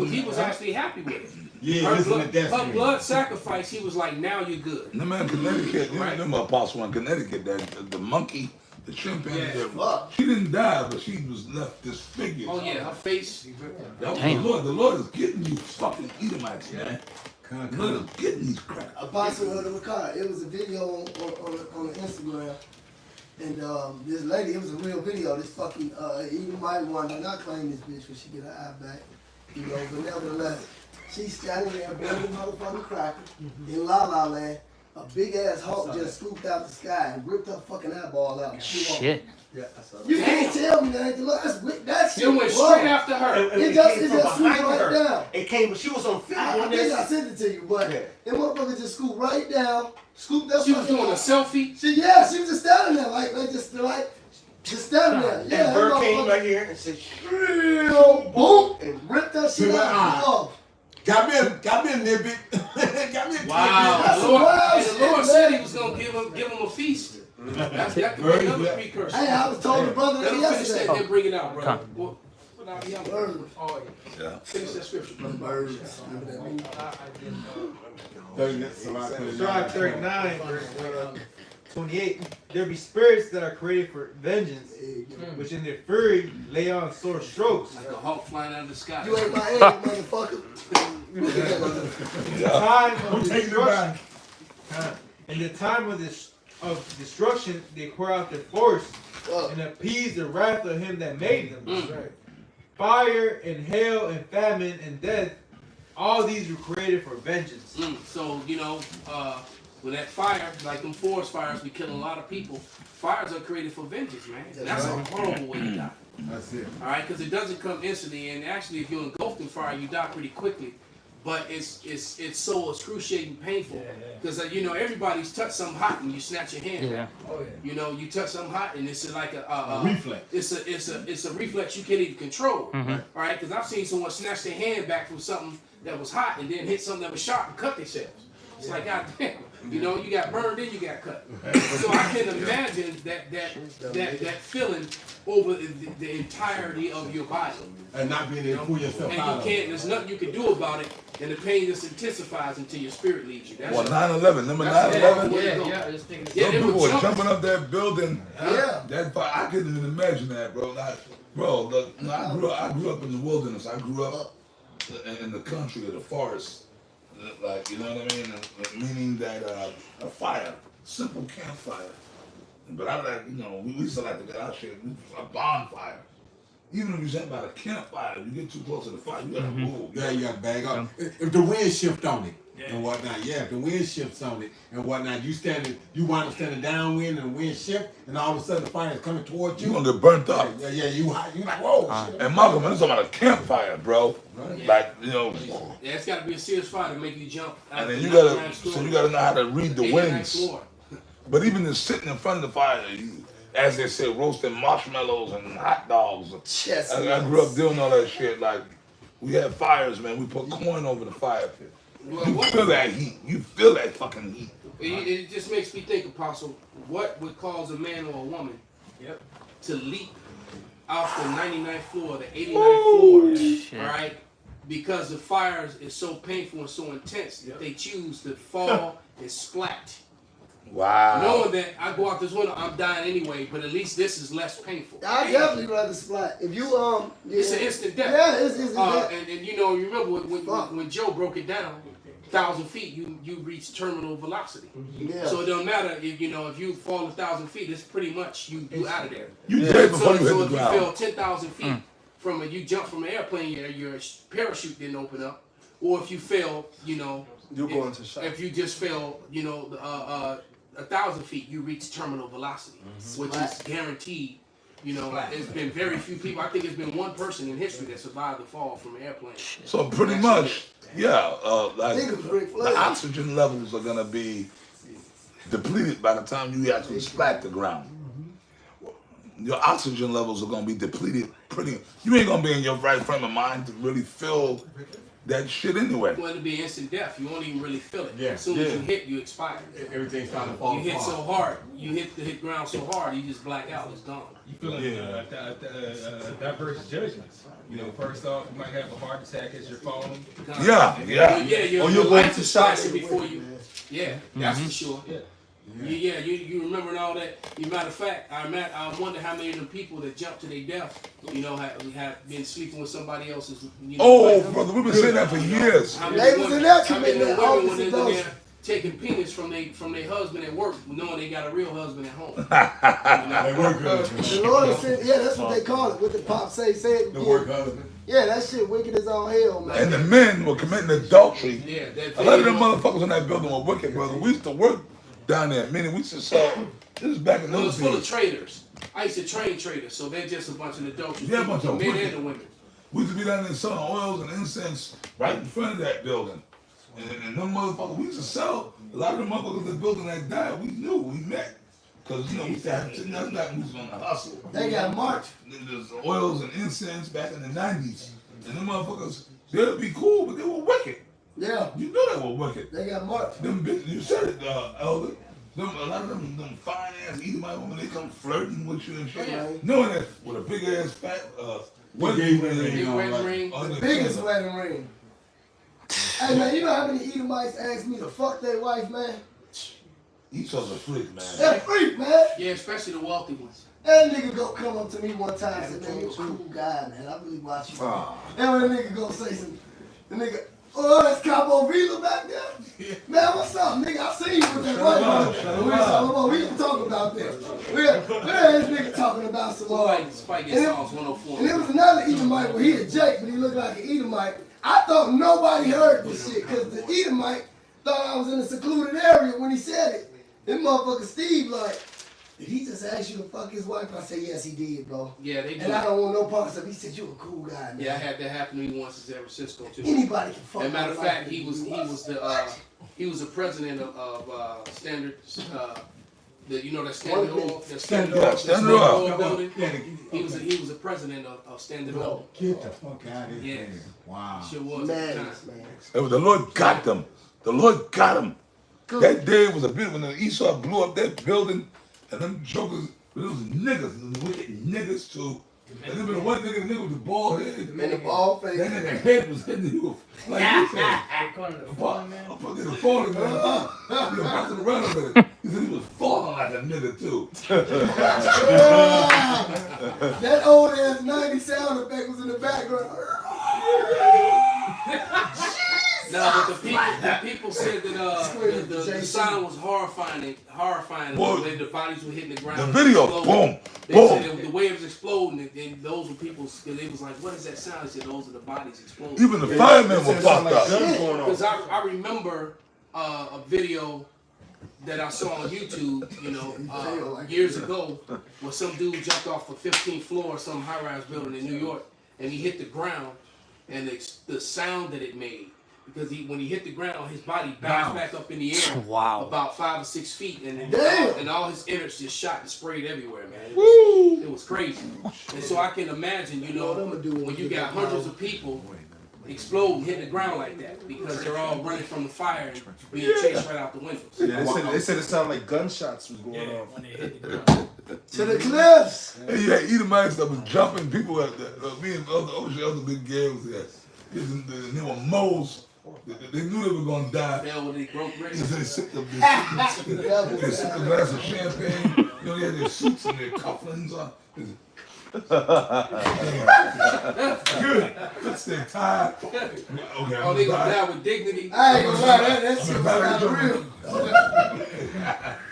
He was actually happy with it. Yeah, Her blood sacrifice, he was like, now you're good. The man in Connecticut, you remember Apostle in Connecticut, that the monkey, the chimpanzee, she didn't die, but she was left disfigured. Oh yeah, her face. That was the Lord is getting you fucking Edomites, man. The Lord is getting these crap. Apostle of the Ricard, it was a video on Instagram, and this lady, it was a real video. This fucking Edomite one, did not claim this bitch because she get her eye back, you know. But nevertheless, she's standing there burning motherfucking cracker in La La Land. A big ass hawk just scooped out the sky and ripped her fucking eyeball out. Shit. Yeah, I saw that. You can't tell me that ain't the Lord. That shit It went straight after her. It just swooped right down. It came, she was on film. I think I sent it to you, but that motherfucker just scooped right down, scooped that. She was doing a selfie. She was just standing there, just standing there. Yeah, And bird came right here and said, boom, and ripped that shit out off. Got me a nibbit. Got me a Wow. That's The a Lord, wild the shit, Lord man. said he was going to give him a feast. That could be another precursor. Hey, I was told the brother Let that him finish that yesterday. and then bring it out, brother. Come. Well, oh, yeah. Yeah. Finish that scripture, brother. Birds. Sirach 39, verse 28. There be spirits that are created for vengeance, which in their fury lay on sore strokes. Like a hawk flying out of the sky. You ain't my enemy, motherfucker. In the time of destruction, in the time of destruction, they pour out their force and appease the wrath of him that made them. Fire and hail and famine and death, all these were created for vengeance. So, you know, with that fire, like them forest fires, be killing a lot of people. Fires are created for vengeance, man. And that's a horrible way to die. That's it. All right, because it doesn't come instantly, and actually, if you're engulfed in fire, you die pretty quickly. But it's so excruciating, painful, because you know everybody's touched something hot and you snatch your hand. Yeah. You know, you touch something hot and it's like a reflex. It's a reflex you can't even control. All right, because I've seen someone snatch their hand back from something that was hot and then hit something that was sharp and cut themselves. It's like, God damn, you know, you got burned and you got cut. So I can imagine that feeling over the entirety of your body. And not being able to pull yourself And out you of can't, it. there's nothing you can do about it, and the pain just intensifies until your spirit leaves you. That's Well, it. 9/11, remember That's 9/11? I just think Yeah, Some they people were were jumping. jumping up that building. Yeah. That fire, I couldn't even imagine that, bro. I grew up in the wilderness. I grew up in the country, of the forest. Like, you know what I mean? Meaning that a fire, simple campfire. But I like, you know, we used to like to get out here, a bonfire. Even if you sit by the campfire, if you get too close to the fire, you gotta move. Yeah, you got to bag up. If the wind shift on it and whatnot, if the wind shifts on it and whatnot, you wind up standing downwind and the wind shift, and all of a sudden the fire is coming towards you. You're gonna get burnt up. Yeah, you like, whoa, shit. And Malcolm, I'm talking about a campfire, bro. Like, you know, Yeah, it's got to be a serious fire to make you jump. out and then the you gotta, 99th floor. so you gotta know how to read the 89th winds. floor. But even just sitting in front of the fire, as they say, roasting marshmallows and hot dogs. I grew up doing all that shit. Like, we had fires, man. We put corn over the fire pit. Well, You feel that heat. You feel that fucking heat. It just makes me think, Apostle, what would cause a man or a woman to leap off the 99th floor, the 89th floor, all right? Because the fire is so painful and so intense that they choose to fall and splat. Wow. Knowing that I go out this window, I'm dying anyway, but at least this is less painful. I definitely rather splat. If you It's an instant death. Yeah, it's death. And you know, you remember when Joe broke it down, 1,000 feet, you reach terminal velocity. Yeah. So it don't matter if if you fall 1,000 feet, it's pretty much you out of there. You dead before you hit So the if you ground. fell 10,000 feet you jump from an airplane, your parachute didn't open up, or if you fell, You go into shock. if you just fell, 1,000 feet, you reach terminal velocity, which is guaranteed. It's been very few people. I think it's been one person in history that survived the fall from an airplane. So pretty much, yeah, like think it was Ric Flair. the oxygen levels are gonna be depleted by the time you actually splat the ground. Your oxygen levels are gonna be depleted you ain't gonna be in your right frame of mind to really feel that shit anyway. Well, it'll be instant death. You won't even really feel it. Yeah. As soon as you hit, you expire. Everything's starting to fall You hit apart. so hard, you hit ground so hard, you just black out. It's gone. You feel like diverse judgments. First off, you might have a heart attack as you're falling. Yeah. Your you're going life to is shock flashing before you. Yeah, that's for sure. Yeah. You remember all that. Matter of fact, I wonder how many of the people that jumped to their death, have been sleeping with somebody else's. Oh, wife. brother, we've been saying that for years. How They many was in women- there how many committing of the women when opposite they're in dose. there taking penis from their husband at work, knowing they got a real husband at home. They work good. The Lord said, yeah, that's what they call it. What the pop say it. The work husband. Yeah, that shit wicked as all hell, man. And the men were committing adultery. Yeah, that A lot of them motherfuckers in that building were wicked, brother. We used to work down there. Meaning we used to sell. This is back in Well, it those was full of days. traders. I used to train traders, so they're just a bunch of adulterers. Yeah, a bunch the of men wicked. and the women. We used to be down there selling oils and incense right in front of that building. And them motherfuckers, we used to sell. A lot of the motherfuckers in the building that died, we knew, we met. Because, we used to have nothing back when we was on the hustle. They got marked. There's oils and incense back in the 90s. And them motherfuckers, they'd be cool, but they were wicked. Yeah, You know they were wicked. they got marked. Them bitches, you said it, Elder. A lot of them fine ass Edomite women, they come flirting with you and shit. Oh, yeah. Knowing that with a big ass fat wedding Engagement ring Big on, wedding like- ring. on the Biggest finger. wedding ring. Hey man, you know how many Edomites asked me to fuck their wife, man? Esau's a freak, man. That freak, man. Yeah, especially the wealthy ones. That nigga go come up to me one time and say, man, you a cool guy, man. I really watch you. And when the nigga go say some, the nigga, oh, that's Capo Vila back there? Man, what's up, nigga? I seen you with that right. We can talk about this. We're this nigga talking about some So like Spike and gets it- songs 104. And there was another Edomite where he a Jake, but he looked like an Edomite. I thought nobody heard this shit, because the Edomite thought I was in a secluded area when he said it. Then motherfucker Steve like, did he just ask you to fuck his wife? I said, yes, he did, bro. Yeah, they do. And I don't want no parts of it. He said, you a cool guy, man. Yeah, I had that happen to me once in San Francisco too. Anybody can fuck As a matter of my fact, wife. he was the president of Standard that Standard Oil, that Standard Yeah, Oil, Standard Oil. building. Yeah, He was a president of Standard Oil. Get the fuck out of Yeah. here. Wow. Sure was at the time. Madness, man. The Lord got them. The Lord got them. That day was a bit when the Esau blew up that building, and them jokers, those niggas, them wicked niggas too. And then the one nigga, the nigga with the bald head, And the ball face. that nigga head was hitting you like you said. They call it the fallen man. I'm fucking falling, man. He was bouncing around a minute. He said he was falling like a nigga too. That old ass 90 sound effect was in the background. No, but the people said that the sound was horrifying Boy, the way the bodies were hitting the ground. The and video, exploding. boom, They boom. said the way it was exploding, and those were people. They was like, "What is that sound?" They said, "Those are the bodies exploding." Even the firemen were fucked up. Because I remember a video that I saw on YouTube, years ago, where some dude jumped off the 15th floor of some high-rise building in New York, and he hit the ground, and the sound that it made. Because when he hit the ground, his body bounced back up in the air about 5 or 6 feet, and all his innards just shot and sprayed everywhere, man. It was crazy. And so I can imagine, when you got hundreds of people explode, hit the ground like that, because they're all running from the fire and being chased right out the windows. Yeah, they said it sounded like gunshots was going off. When they hit the ground. To the cliffs. And you had Edomites that was jumping people at that. Me and other big gang was there. They were moles. They knew they were gonna die. Now when they broke ready. So they sipped a glass of champagne. You know, they had their suits and their cufflinks on. Good. Fits their tie. Okay, Oh, they gonna die with dignity. I ain't gonna lie, that shit was kind of real.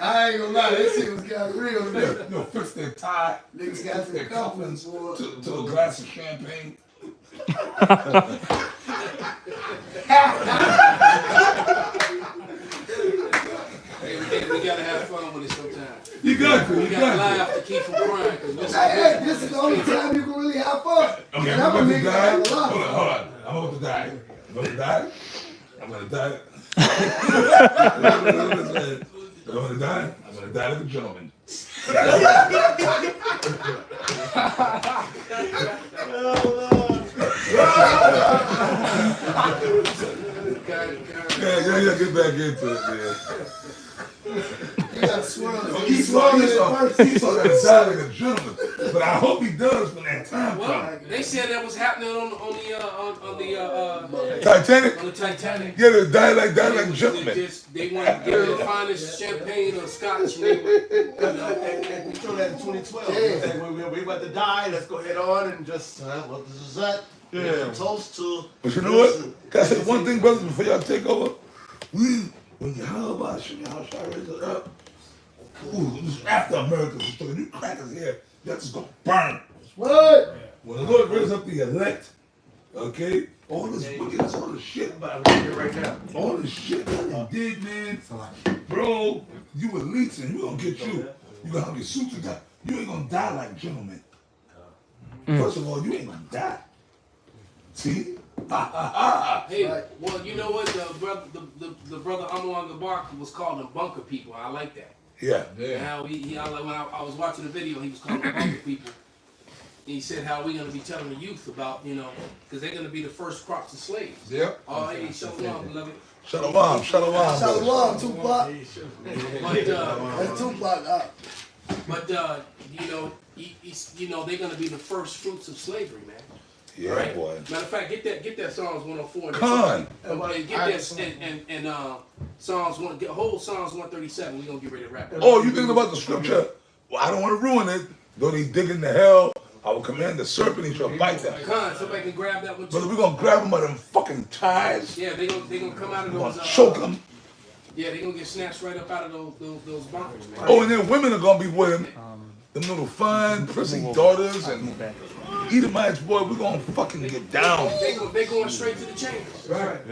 I ain't gonna lie, that shit was kind of real. Nigga. No, fix their tie. Niggas got Their their cufflinks cufflinks to a glass of champagne. Hey, we gotta have fun with it sometimes. You got to. We You gotta got laugh to keep from crying. Cause Hey, this is the only time you can really have fun. to. Okay, And I'm I'm a about to nigga that die. have a lot. Hold on. I'm about to die. I'm going to die. I'm going to die. I'm going to die. I'm going to die like a gentleman. Yeah, get back into it, man. You gotta swirl it. He saw that die like a gentleman. But I hope he does when that time well, comes. they said that was happening on the Titanic? on the Titanic. Yeah, they die like gentlemen. They want to get the finest champagne or scotch. And they would, We throw that in 2012. We about to die. Let's go head on and just. Well, this is that. Yeah. Toast to. But you know what? Can I say one thing, brothers, before y'all take over? When you holler about shit, y'all try to raise it up. Ooh, this is after America was talking. You crackers here, that's just gonna burn. What? When the Lord raises up the elect, okay, all this wickedness, all this shit, But I'm here right now. all this shit that you did, man, bro, you elites and we gonna get you. You gonna have your suits and die. You ain't gonna die like gentlemen. First of all, you ain't gonna die. See? hey, well, you know what? The brother Anwar Gabar was calling them bunker people. I like that. Yeah. And how when I was watching the video, he was calling them bunker people. And he said how we gonna be telling the youth about, because they're gonna be the first crops of slaves. Yep. Oh, hey, shalom, beloved. Shalom. Shalom, Tupac. But That's Tupac. but they're gonna be the first fruits of slavery, man. Yeah, Right? boy. Matter of fact, get that Psalms 104. Con. And get that and Psalms one, get whole Psalms 137. We gonna get ready to wrap it up. Oh, you thinking about the scripture? Well, I don't want to ruin it. Though they dig into hell, I will command the serpent, he shall bite them. Con, somebody can grab that one too. Brother, we're gonna grab them by them fucking ties. Yeah, they gonna come out of We're those. gonna choke them. Yeah, they gonna get snatched right up out of those bunkers, man. Oh, and then women are gonna be with him. Them little fine, prissy daughters and Edomites, boy, we're gonna fucking get down. They going straight to the chambers. Right.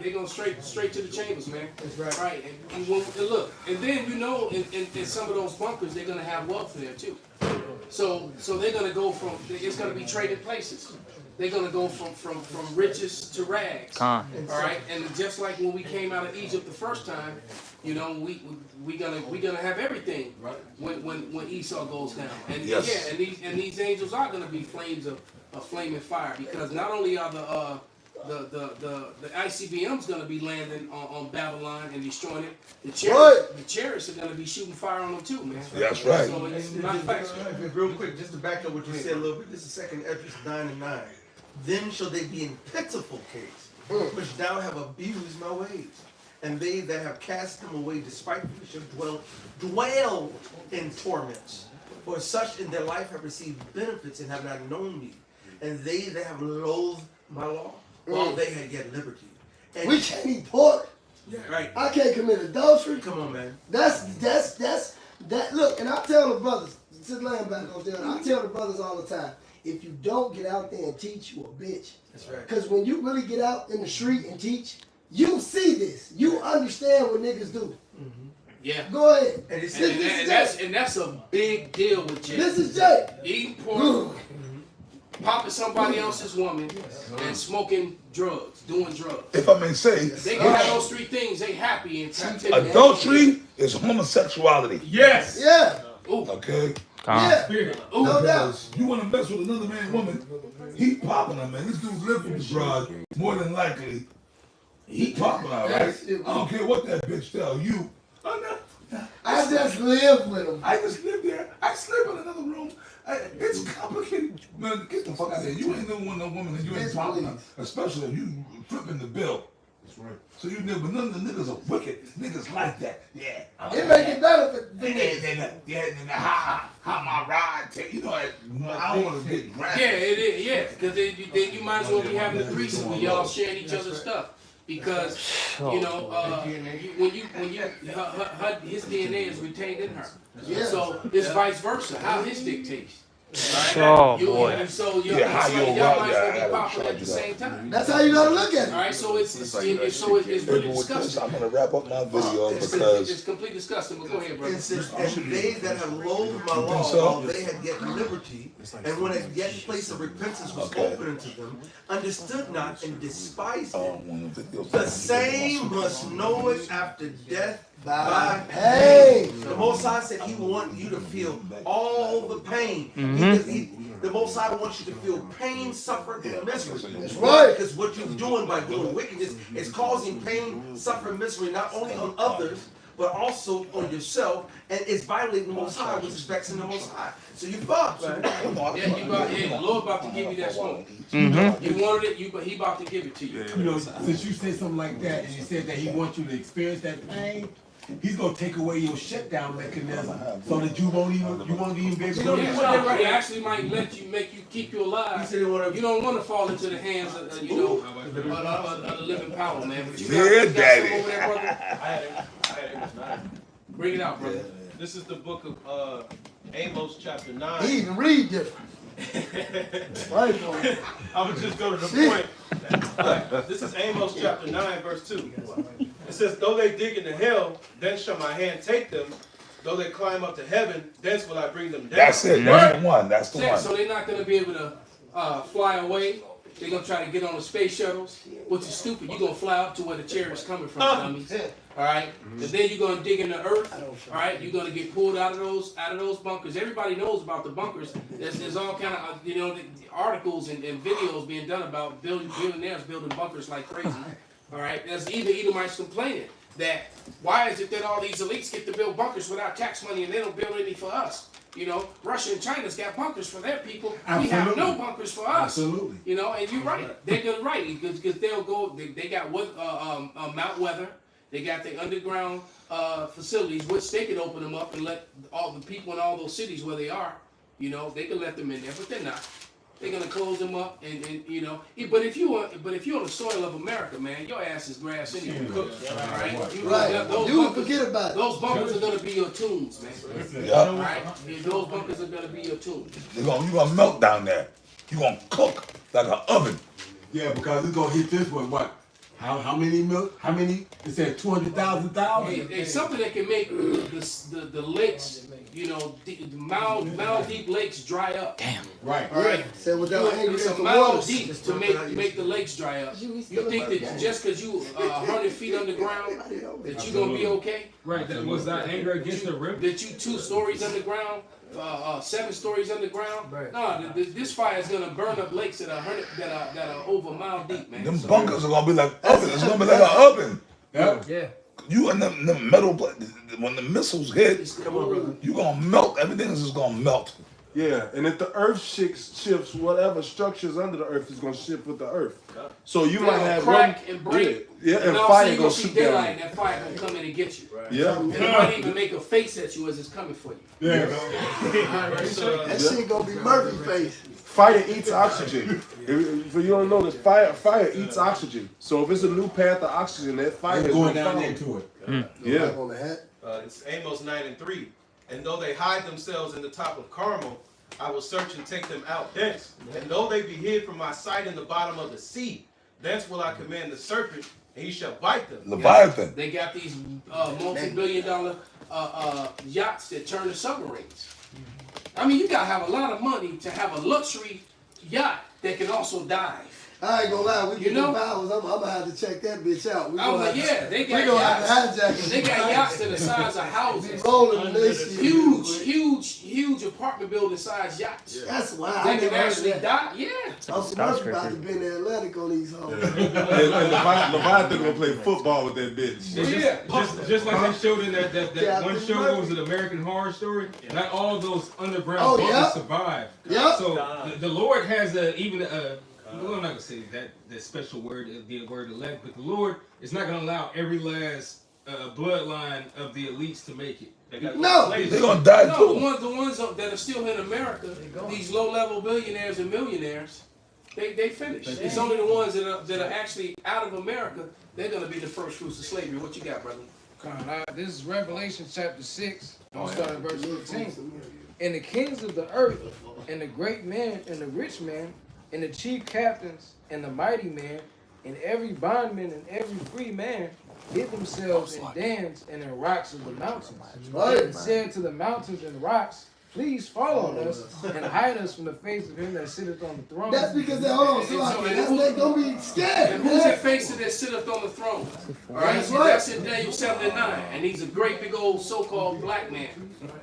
They going straight to the chambers, man. That's right. Right. And look, and then in some of those bunkers they're gonna have wealth there too. So they're gonna go from it's gonna be traded places. They're gonna go from riches to rags. Con. All right, and just like when we came out of Egypt the first time, we gonna have everything when Esau goes down. And Yes. yeah, and these angels are gonna be flames of flaming fire, because not only are the ICBM's gonna be landing on Babylon and destroying it, the chariots are gonna be shooting fire on them too, man. That's right. So it's not facts. Real quick, just to back up what you said a little bit. This is 2nd Esdras 9:9. Then shall they be in pitiful case, which thou have abused my ways. And they that have cast them away despitefully shall dwell in torments. For such in their life have received benefits and have not known me. And they that have loathed my law, while they had yet liberty. And We can't eat pork. Yeah, right. I can't commit adultery. come on, man. That's that. Look, and I tell the brothers, sit laying back over there. I tell the brothers all the time, if you don't get out there and teach, you a bitch. That's right. Because when you really get out in the street and teach, you see this. You understand what niggas do. Yeah. Go ahead. And it's And that's a big deal with Jay. This is Jay. Eating pork, popping somebody else's woman, and smoking drugs, doing drugs. If I may say, They can have those three things. They happy in captivity. adultery is homosexuality. Yes. Yeah. Ooh. Okay? Yeah. No doubt. Because you want to mess with another man's woman, he popping her, man. This dude's living with the broad, more than likely. He popping her, right? I don't care what that bitch tell you. Oh, no. I just live with them. I just live there. I sleep in another room. It's complicated. Man, get the fuck out of here. You ain't no one, no woman, and you ain't talking, especially if you flipping the bill. That's right. So you niggas, but none of the niggas are wicked. Niggas like that. Yeah. It make it better for How my ride take, you know, I don't want to get graphic. Yeah, it is. Yeah, because then you might as well be having a threesome where y'all sharing each other's stuff. Because you know, his DNA is retained in her. Yeah. So it's vice versa. How his dick tastes. Right? Oh, You- boy. and so y'all, Yeah, how it's like you y'all rock might as that, well I be gotta popping charge at the you same time. That's how you gotta look at All it. right, so it's really disgusting. I'm gonna wrap up my video It's because complete disgusting. But go ahead, brother. It says, and they that have loathed my law, so? while they had yet liberty, and when a yet place of repentance was open unto them, understood not and despised it. The same must know it after death by pain. The Most High said He wants you to feel all the pain. The Most High wants you to feel pain, suffering, and misery. That's right. Because what you're doing by doing wickedness is causing pain, suffering, misery, not only on others, but also on yourself, and it's violating the Most High, which is vexing the Most High. So you fucked, man. Yeah, the Lord about to give you that smoke. Mm-hmm. You wanted it, but He about to give it to you. You know, since you said something like that, and you said that he wants you to experience that pain, he's gonna take away your shutdown mechanism so that you won't even be able to go to Yeah, the right. He actually might make you keep you alive. He said he wanna- You don't want to fall into the hands of the living power, man. But you got, Yeah, you got some Daddy. over there, brother. I had Amos 9. Bring it out, brother. This is the book of Amos chapter 9. He even read different. Right, boy. I would just go to the point. Look, this is Amos chapter 9, verse 2. It says, though they dig into hell, then shall my hand take them. Though they climb up to heaven, thence will I bring them down. that's it. That's the one. That's the Yeah, one. so they're not going to be able to fly away. They're going to try to get on the space shuttles, which is stupid. You're going to fly up to where the chariot's coming from, dummies. All right? And then you're going to dig in the earth. All right? You're going to get pulled out of those bunkers. Everybody knows about the bunkers. There's all kind of, the articles and videos being done about billionaires building bunkers like crazy. All right? There's even Edomites complaining that why is it that all these elites get to build bunkers without tax money and they don't build any for us? Russia and China's got bunkers for their people. We have no bunkers for us. Absolutely. And you're right. They're right because they'll go. They got Mount Weather. They got the underground facilities, which they could open them up and let all the people in all those cities where they are. They can let them in there, but they're not. They're gonna close them up, and But if you're on the soil of America, man, your ass is grass anyway. All right. Right. You forget about it. Those bunkers are gonna be your tombs, man. Yeah. All right. Those bunkers are gonna be your tombs. You gonna melt down there. You gonna cook like an oven. Yeah, because it's gonna hit this one. What? How many milk? How many? It said 200,000. It's something that can make the lakes, the mile deep lakes dry up. Damn. Right. All right. Said without anger, It's a the mile water. deep to make the lakes dry up. You think that just because you 100 feet underground that you're gonna be okay? Right. That was that anger against the river. That you 2 stories underground, 7 stories underground. Right. No, this fire is gonna burn up lakes that are over a mile deep, man. Them So- bunkers are gonna be like oven. It's gonna be like an oven. Yeah. You in the metal, when the missiles hit, you gonna melt. Everything is just gonna melt. Yeah, and if the earth shifts, whatever structures under the earth is gonna shift with the earth. So you might have crack and break. Yeah, and all of a fire sudden you gonna see shoot daylight down. and that fire gonna come in and get you. Yeah. And it might even make a face at you as it's coming for you. Yeah. That shit gonna be Murphy face. Fire eats oxygen. If you don't know this, fire eats oxygen. So if it's a new path of oxygen, that fire It's is going gonna down follow. into it. Yeah. On the hat. It's Amos 9:3. And though they hide themselves in the top of Carmel, I will search and take them out thence. And though they be hid from my sight in the bottom of the sea, thence will I command the serpent, and he shall bite them. Leviathan. They got these multi-billion-dollar yachts that turn to submarines. I mean, you gotta have a lot of money to have a luxury yacht that can also dive. I ain't gonna lie, we You get know? the powers. I'm gonna have to check that bitch out. We I was gonna like, have yeah, to, they we got gonna yachts. have to hijack it. They got yachts that the size of houses. Rolling in this shit. Huge apartment building size yachts. That's wild. They I can never heard actually that. dock. Yeah. Uncle Murphy about to be in the Atlantic on these hoes. And Leviathan gonna play football with that bitch. Just like they showed in that Yeah, one Mr. show, Murphy. what was it, American Horror Story? Not all those underground Oh, bunkers yeah. survive. Yeah. So the Lord has well, I'm not gonna say that special word, the word elect, but the Lord is not gonna allow every last bloodline of the elites to make it. No. They're gonna die No, too. the ones that are still in America, these low-level billionaires and millionaires, they finished. It's only the ones that are actually out of America. They're gonna be the first fruits of slavery. What you got, brother? This is Revelation chapter 6. I'm gonna start at verse 15. And the kings of the earth, and the great men, and the rich men, and the chief captains, and the mighty men, and every bondman and every free man hid themselves in dens and in rocks of the mountains. Right. And said to the mountains and rocks, please fall on us and hide us from the face of him that sitteth on the throne. That's because they hold on, so like, that's they gonna be scared. And who's that face that sitteth on the throne? All right, That's see, right. that's in Daniel 7 and 9. And he's a great big old so-called black man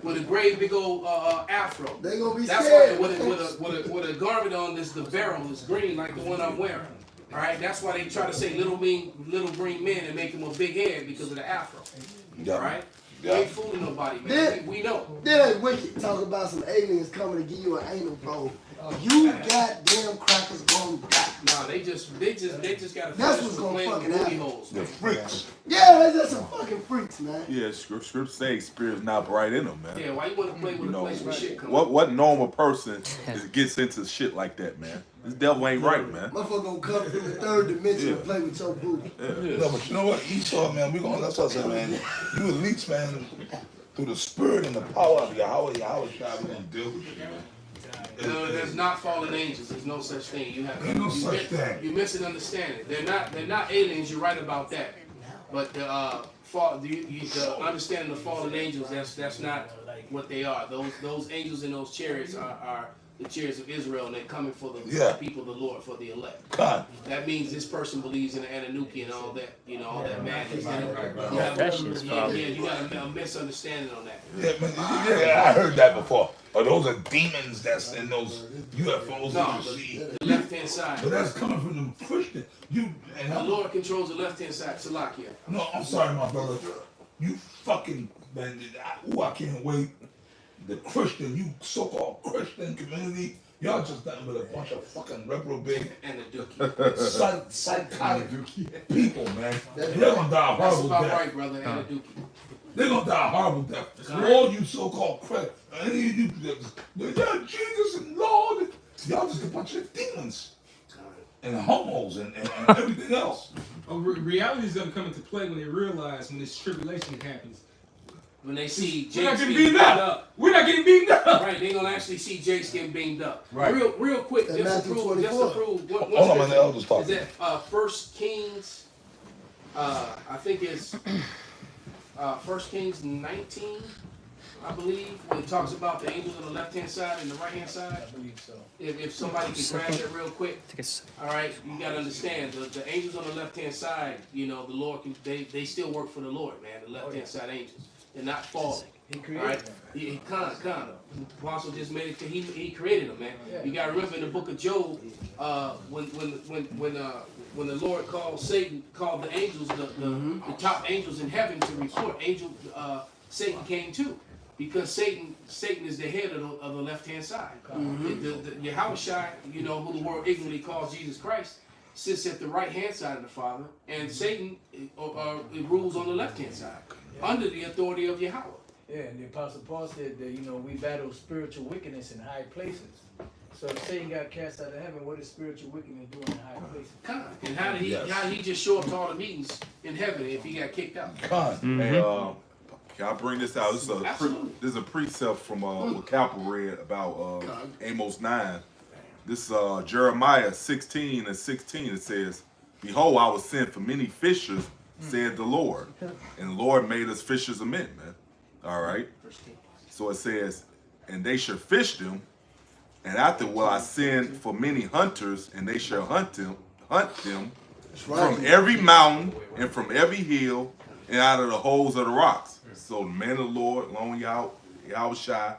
with a great big old afro. They gonna be That's scared. why with a garment on this, the barrel is green like the one I'm wearing. All right, that's why they try to say little green men and make him a big head because of the afro. Yeah. All right, Yeah. we ain't fooling nobody, man. Then- We know. Then Wicked talk about some aliens coming to give you an anal probe. You goddamn crackers gonna die. Nah, they just gotta That's finish what's gonna playing with fucking booty happen. holes. The freaks. Yeah, they're just some fucking freaks, man. Yeah, scripture say spirit's not bright in them, man. Yeah, why you wanna play with You a know, place where shit comes? what normal person gets into shit like that, man? This devil ain't right, man. Motherfucker gonna come from the third dimension and play with your booty. No, but you know what? Esau, man, that's what I said, man. You elites, man, through the spirit and the power of Yahweh Shai, we're gonna deal with you, man. No, there's not fallen angels. There's no such thing. You have Ain't no such thing. You misunderstand it. They're not aliens. You're right about that. But the understanding of fallen angels, that's not what they are. Those angels in those chariots are the chariots of Israel, and they're coming for the people of the Lord, for the elect. God. That means this person believes in the Anunnaki and all that, all that madness. That shit's foul. Yeah, you got a misunderstanding on that. Yeah, man, yeah, I heard that before. Or those are demons that's in those UFOs No, that you see. the left-hand side. But that's coming from them Christians. The Lord controls the left-hand side. Salakia. No, I'm sorry, my brother. You fucking man. I can't wait. The Christian, you so-called Christian community, y'all just nothing but a bunch of fucking reprobate and a dookie. Psychotic people, man. They're gonna die a That's horrible about death. right, brother. And a dookie. They're gonna die a horrible death. All you so-called Christians, any of you, yeah, Jesus and Lord, y'all just a bunch of demons and homos and everything else. Reality is gonna come into play when they realize when this tribulation happens. When they see We're not Jake's getting getting beaten beamed up. up. We're not getting beaten up. Right, they're gonna actually see Jake's getting beamed up. Right. Real quick, That just to Matthew prove, 24. what Hold on, man, the elders is talking. that 1 Kings, I think it's 1 Kings 19, I believe, when it talks about the angels on the left-hand side and the right-hand side. I believe so. If somebody can grab that real quick. All right, you gotta understand the angels on the left-hand side. The Lord can they still work for the Lord, man. The left-hand side angels, they're not falling. He All created right, them. he Apostle just made it. He created them, man. You gotta remember in the book of Job, when the Lord called the angels, the top angels in heaven to report, Satan came too. Because Satan is the head of the left-hand side. The Yahweh Shai, who the world ignorantly calls Jesus Christ, sits at the right-hand side of the Father, and Satan rules on the left-hand side, under the authority of Yahweh. Yeah, and the Apostle Paul said that, we battle spiritual wickedness in high places. So if Satan got cast out of heaven, what is spiritual wickedness doing in high places? And how did he just show up to all the meetings in heaven if he got kicked out? Hey, can I bring this out? This Absolutely. is a precept from what Capel read about Amos 9. This Jeremiah 16 and 16. It says, "Behold, I was sent for many fishers, said the Lord, and the Lord made us fishers of men." Man, all right. So it says, "And they shall fish them, and after will I send for many hunters, and they shall hunt them, hunt them right. from every mountain and from every hill and out of the holes of the rocks. So the man of the Lord, long Yahweh Shai,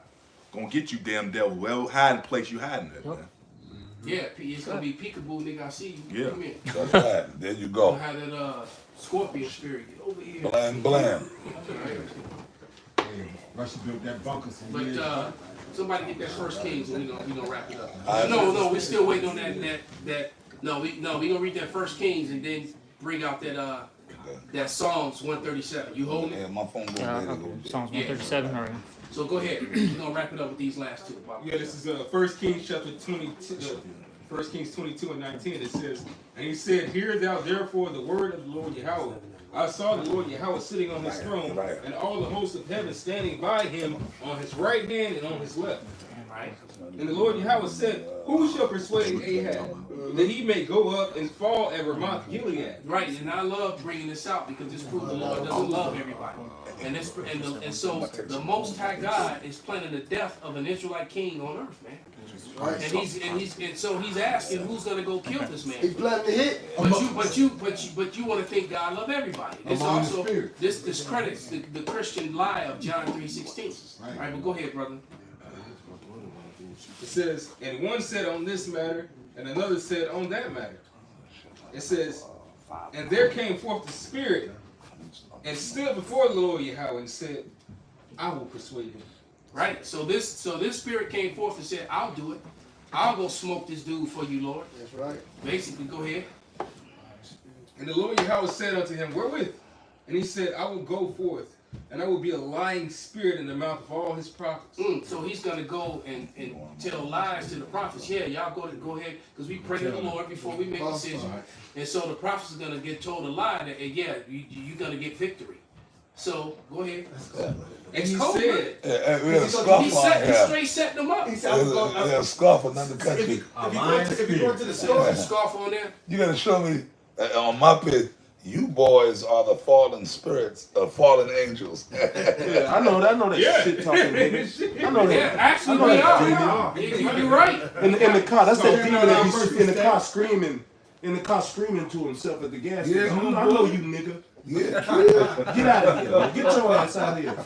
gonna get you, damn devil. Well, hide the place you hiding at, man. Yeah, it's gonna be peekaboo, nigga. I see you. Yeah. Come here. That's right. There you go. Gonna have that scorpion spirit. Get over here. Blam, blam. Russia built that bunker some years But ago. somebody get that First Kings and we gonna wrap it up. I- No, we still waiting on that. No, we gonna read that First Kings and then bring out that Psalms 137. You holding Yeah, it? my phone Yeah, going okay. Psalms 137. All right. So go ahead. We're gonna wrap it up with these last two. Bob. Yeah, this is 1 Kings chapter 22. 1 Kings 22 and 19. It says, and he said, "Hear thou therefore the word of the Lord Yahweh. I saw the Lord Yahweh sitting on his throne, and all the hosts of heaven standing by him on his right hand and on his left. Right. And the Lord Yahweh said, Who shall persuade Ahab that he may go up and fall at Ramoth Gilead? Right, and I love bringing this out because this proves the Lord doesn't love everybody. And so the Most High God is planning the death of an Israelite king on earth, man. And so he's asking who's gonna go kill this man. He planning to hit. But you want to think God love everybody. This also this discredits the Christian lie of John 3:16. All right, but go ahead, brother. It says, and one said on this matter, and another said on that matter. It says, and there came forth the Spirit, and stood before the Lord Yahweh, and said, I will persuade him. Right. So this spirit came forth and said, I'll do it. I'll go smoke this dude for you, Lord. That's right. Basically, go ahead. And the Lord Yahweh said unto him, Wherewith? And he said, I will go forth, and I will be a lying spirit in the mouth of all his prophets. So he's gonna go and tell lies to the prophets. Yeah, y'all go ahead, because we pray to the Lord before we make a decision. And so the prophets are gonna get told a lie that, yeah, you're gonna get victory. So go ahead. And he cold, said, we had a scarf he on here. straight set them up. He said, I'm going, Yeah, a scarf on the country. if you go to the store, Scarf on there. You gotta show me on my page. You boys are the fallen spirits, fallen angels. Yeah, I know that shit talking nigga. I know that. Yeah, actually I know we that are. demon. You're right. In the car, that's that demon that verse be in the is car that? screaming. In the car screaming to himself at the gas Yeah, station. I know you nigga. Yeah. Get out of here. Man. Get your ass out of here.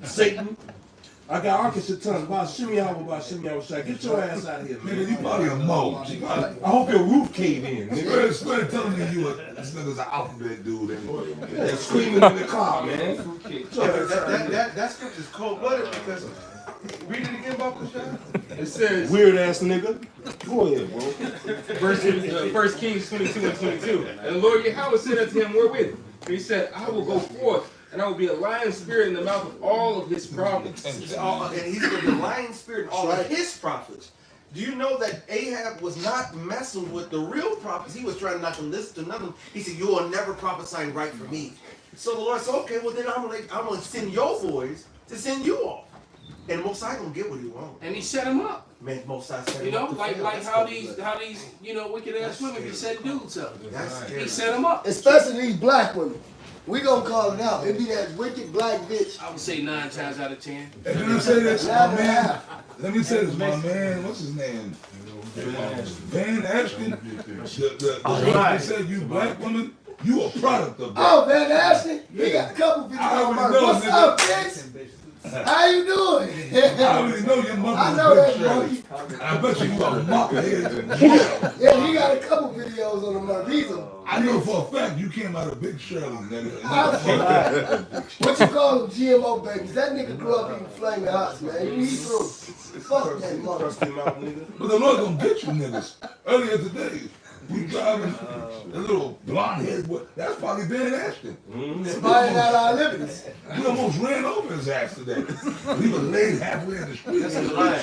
Satan. I got Arkansas tongues. About shimmy out. Get your ass out of here, man. Nigga, you probably a mo. You probably, I hope your roof caved in, nigga. Square telling me this nigga's an alphabet dude. Anyway. Yeah, screaming in the car, man. that scripture's cold blooded because read it again, Baba Shah. it says, Weird ass nigga. Go ahead, bro. verse 1 Kings 22 and 22. And the Lord Yahweh said unto him, Wherewith? And he said, I will go forth, and I will be a lying spirit in the mouth of all of his prophets. And he's going to be a lying spirit in all of his prophets. Do you know that Ahab was not messing with the real prophets? He was trying not to listen to none of them. He said, you will never prophesy right for me. So the Lord said, okay, well then I'm going to send your boys to send you off. And Mosiah going to get what he wants. And he set him up. Man, Mosiah set You him know, up to like fail. like That's how cold these blooded. wicked ass women be setting dudes up. That's scary. He set them up. Especially these black women. We gonna call it out. It be that wicked black bitch. I would say 9 times out of 10. Hey, let me say this, my 9 and a man. half. Let me say this, my man. What's his name? Van Ashton. The brother said you black woman, you a product of that. Oh, Van Ashton, he got a couple videos I on already my. know, What's nigga. up, bitch? How you doing? I already know your mother I is know Big that, Shirley. monkey. I bet you a mop head. Yeah, he got a couple videos on the month. He's a. I know for a fact you came out of Big Shirley, nigga. What you call them GMO babies? That nigga grew up eating flaming hots, man. He through. Fuck that mother. But the Lord gonna get you niggas. Earlier today, we driving a little blonde head boy. That's probably Van Ashton. Buying out our liberties. We almost ran over his ass today. He was laid halfway in the street. That's a lie.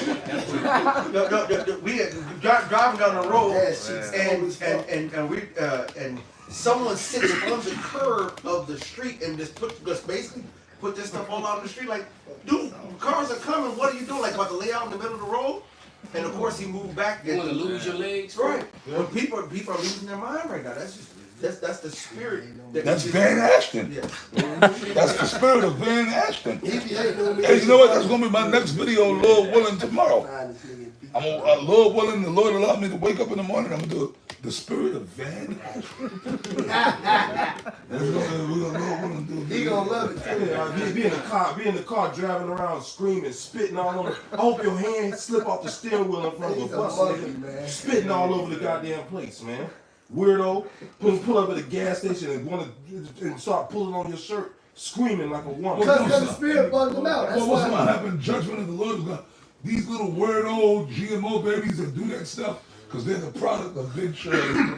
We had driving down the road, and someone sits on the curb of the street and just basically put this stuff all out on the street. Like, dude, cars are coming. What are you doing? Like, about to lay out in the middle of the road? And of course, he moved back. You want to lose your legs? Right. When people are losing their mind right now. That's the spirit. That's Van Ashton. Yeah. That's the spirit of Van Ashton. He be hating on me. Hey, you know what? That's gonna be my next video, Lord willing, tomorrow. I'm gonna, Lord willing, the Lord allow me to wake up in the morning. I'm gonna do The spirit of Van Ashton. We're gonna do. He gonna love it too. Be in the car driving around screaming, spitting all over. I hope your hand slip off the steering wheel in front of a bus, nigga. Spitting all over the goddamn place, man. Weirdo. Pull up at a gas station and start pulling on your shirt, screaming like a woman. Because the spirit bugged them out. That's Well, what's why. gonna happen? Judgment of the Lord is gonna. These little weirdo GMO babies that do that stuff, because they're the product of big trade.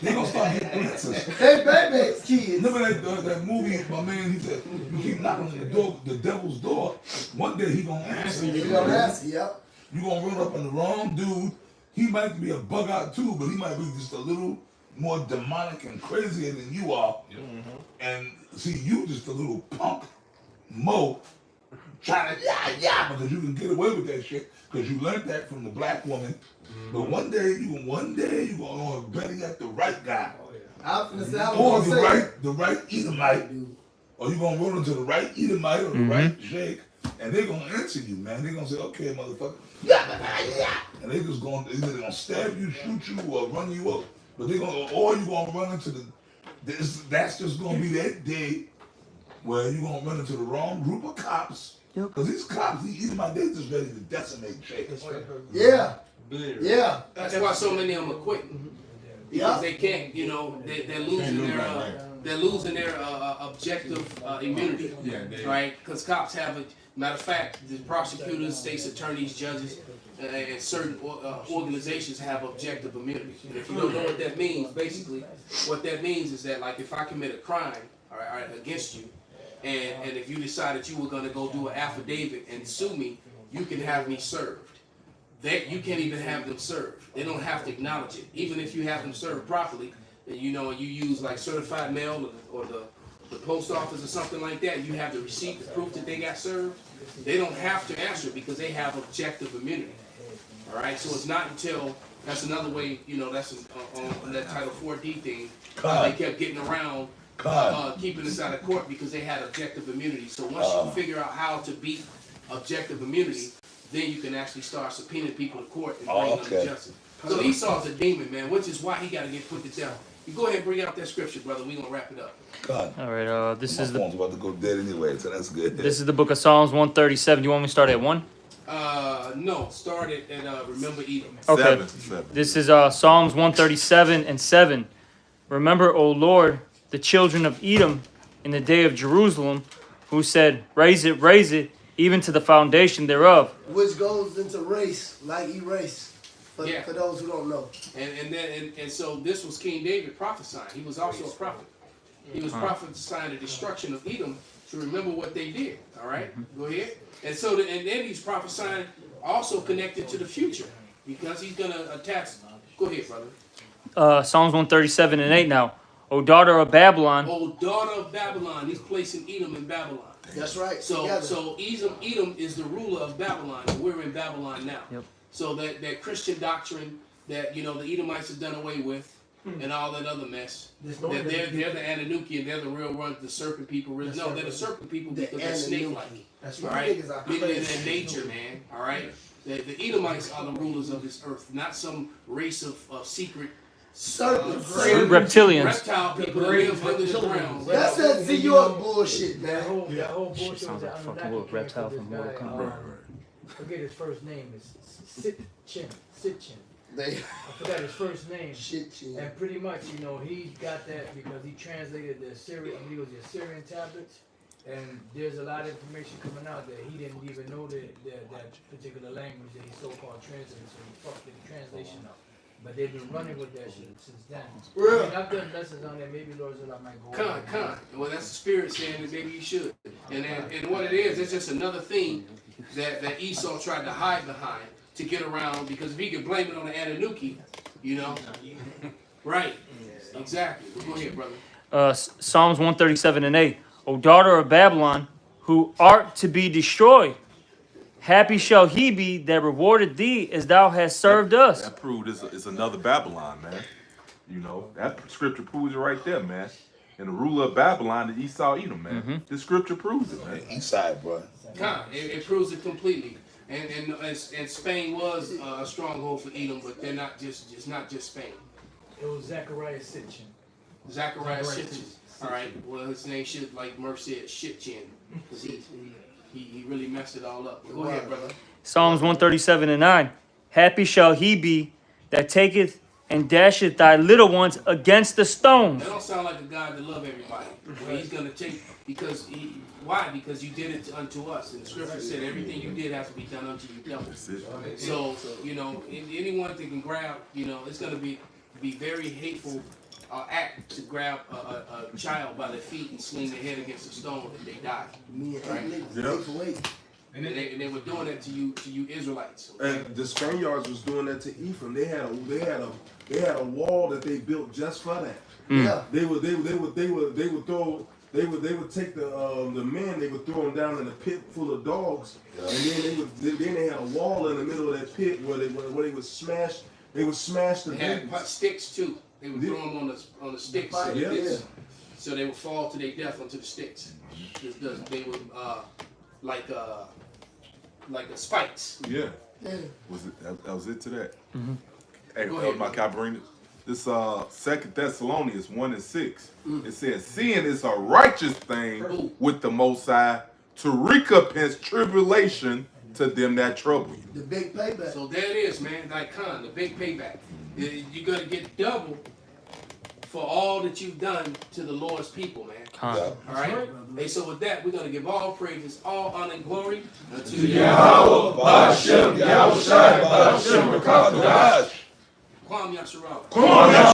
They gonna start getting answers. They babies, kids. Remember that movie, my man, he said, you keep knocking on the door, the devil's door. One day he gonna answer you. He gonna answer, yep. You gonna run up on the wrong dude. He might be a bug out too, but he might be just a little more demonic and crazier than you are. And see, you just a little punk mo trying to because you can get away with that shit because you learned that from the black woman. But one day you gonna better get the right guy. Or the right Edomite. Or you gonna roll into the right Edomite or the right Jake, and they gonna answer you, man. They gonna say, okay, motherfucker. And they just gonna either gonna stab you, shoot you, or run you up. But they gonna, or you gonna run into that's just gonna be that day where you gonna run into the wrong group of cops. Because these cops, they just ready to decimate Jake. Yeah. Yeah. That's why so many of them are quitting. Because they can't, you know, they're losing their objective immunity, right? Because cops have a matter of fact, the prosecutors, state's attorneys, judges, and certain organizations have objective immunity. And if you don't know what that means, basically, what that means is that, like, if I commit a crime, all right, against you, and if you decided you were going to go do an affidavit and sue me, you can have me served. That you can't even have them served. They don't have to acknowledge it. Even if you have them served properly, and you know, you use like certified mail or the post office or something like that, you have the receipt, the proof that they got served. They don't have to answer it because they have objective immunity. All right, so it's not until that's another way, you know, that's on that Title 4D thing. They kept getting around keeping this out of court because they had objective immunity. So once you figure out how to beat objective immunity, then you can actually start subpoenaing people to court and bring them to justice. So Esau's a demon, man, which is why he got to get put to death. You go ahead and bring out that scripture, brother. We're going to wrap it up. God. All right, this is the phone's about to go dead anyway, so that's good. This is the book of Psalms 137. Do you want me to start at 1? No, start it and remember Edom. Okay. 7. This is Psalms 137 and 7. Remember, O Lord, the children of Edom in the day of Jerusalem, who said, raise it, even to the foundation thereof. Which goes into race, like erase. For those who don't know. And so this was King David prophesying. He was also a prophet. He was prophesying the destruction of Edom to remember what they did. All right? Go ahead. And so and then he's prophesying also connected to the future because he's going to attach. Go ahead, brother. Psalms 137 and 8 now. O daughter of Babylon. O daughter of Babylon. He's placing Edom in Babylon. That's right. So Edom is the ruler of Babylon, and we're in Babylon now. Yep. So that Christian doctrine that, you know, the Edomites have done away with and all that other mess. That they're the Anunnaki and they're the real ones, the serpent people. No, they're the serpent people because they're snake-like. That's right. Bigger than nature, man. All right. The Edomites are the rulers of this earth, not some race of secret reptilians. Reptile people that live under the ground. That's that Zio bullshit, man. That whole bullshit sounds like a fucking little reptile from Mortal Kombat. Forget his first name is Sitchin. I forgot his first name. And pretty much, you know, he got that because he translated the Assyrian, I believe it was the Assyrian tablets. And there's a lot of information coming out that he didn't even know that particular language that he so-called translated, so he fucked the translation up. But they've been running with that shit since then. I mean, I've done lessons on that. Maybe Lord said I might go. Con. Well, that's the spirit saying that maybe you should. And what it is, it's just another thing that Esau tried to hide behind to get around, because if he could blame it on the Anunnaki, you know. Right. Exactly. Go ahead, brother. Psalms 137 and 8. O daughter of Babylon, who art to be destroyed, happy shall he be that rewarded thee as thou hast served us. That proved it's another Babylon, man. You know, that scripture proves it right there, man. And the ruler of Babylon, the Esau Edom, man. This scripture proves it, man. East side, bro. It proves it completely. And Spain was a stronghold for Edom, but they're not just. It's not just Spain. It was Zechariah Sitchin. Zechariah Sitchin. All right. Well, his name should, like Murph said, Shitchin, because he really messed it all up. Go ahead, brother. Psalms 137:9. Happy shall he be that taketh and dasheth thy little ones against the stones. That don't sound like a God that love everybody. Well, he's gonna take why? Because you did it unto us. And the scripture said everything you did has to be done unto you double. So, you know, anyone that can grab, you know, it's gonna be very hateful act to grab a child by their feet and sling their head against a stone and they die. Right? And they were doing that to you Israelites. Okay? And the Spaniards was doing that to Ephraim. They had a wall that they built just for that. Yeah. They would take the men, they would throw them down in a pit full of dogs, and then they had a wall in the middle of that pit where they would smash. They would smash the. They had sticks too. They would throw them on the sticks. So they would fall to their death onto the sticks. They would like the spikes. Yeah. Was it that was it to that? Mm-hmm. Hey, Go ahead, my can I bring this 2 Thessalonians 1:6. It says, "Sin is a righteous thing with the Most High to recompense tribulation to them that trouble you." The big payback. So there it is, man. Like the big payback. You're gonna get double for all that you've done to the Lord's people, man. All right. Hey, so with that, we're gonna give all praises, all honor and glory unto Yahweh, Ba'ashem, Yahushai, Ba'ashem, Rakah, Kwam Yasharal.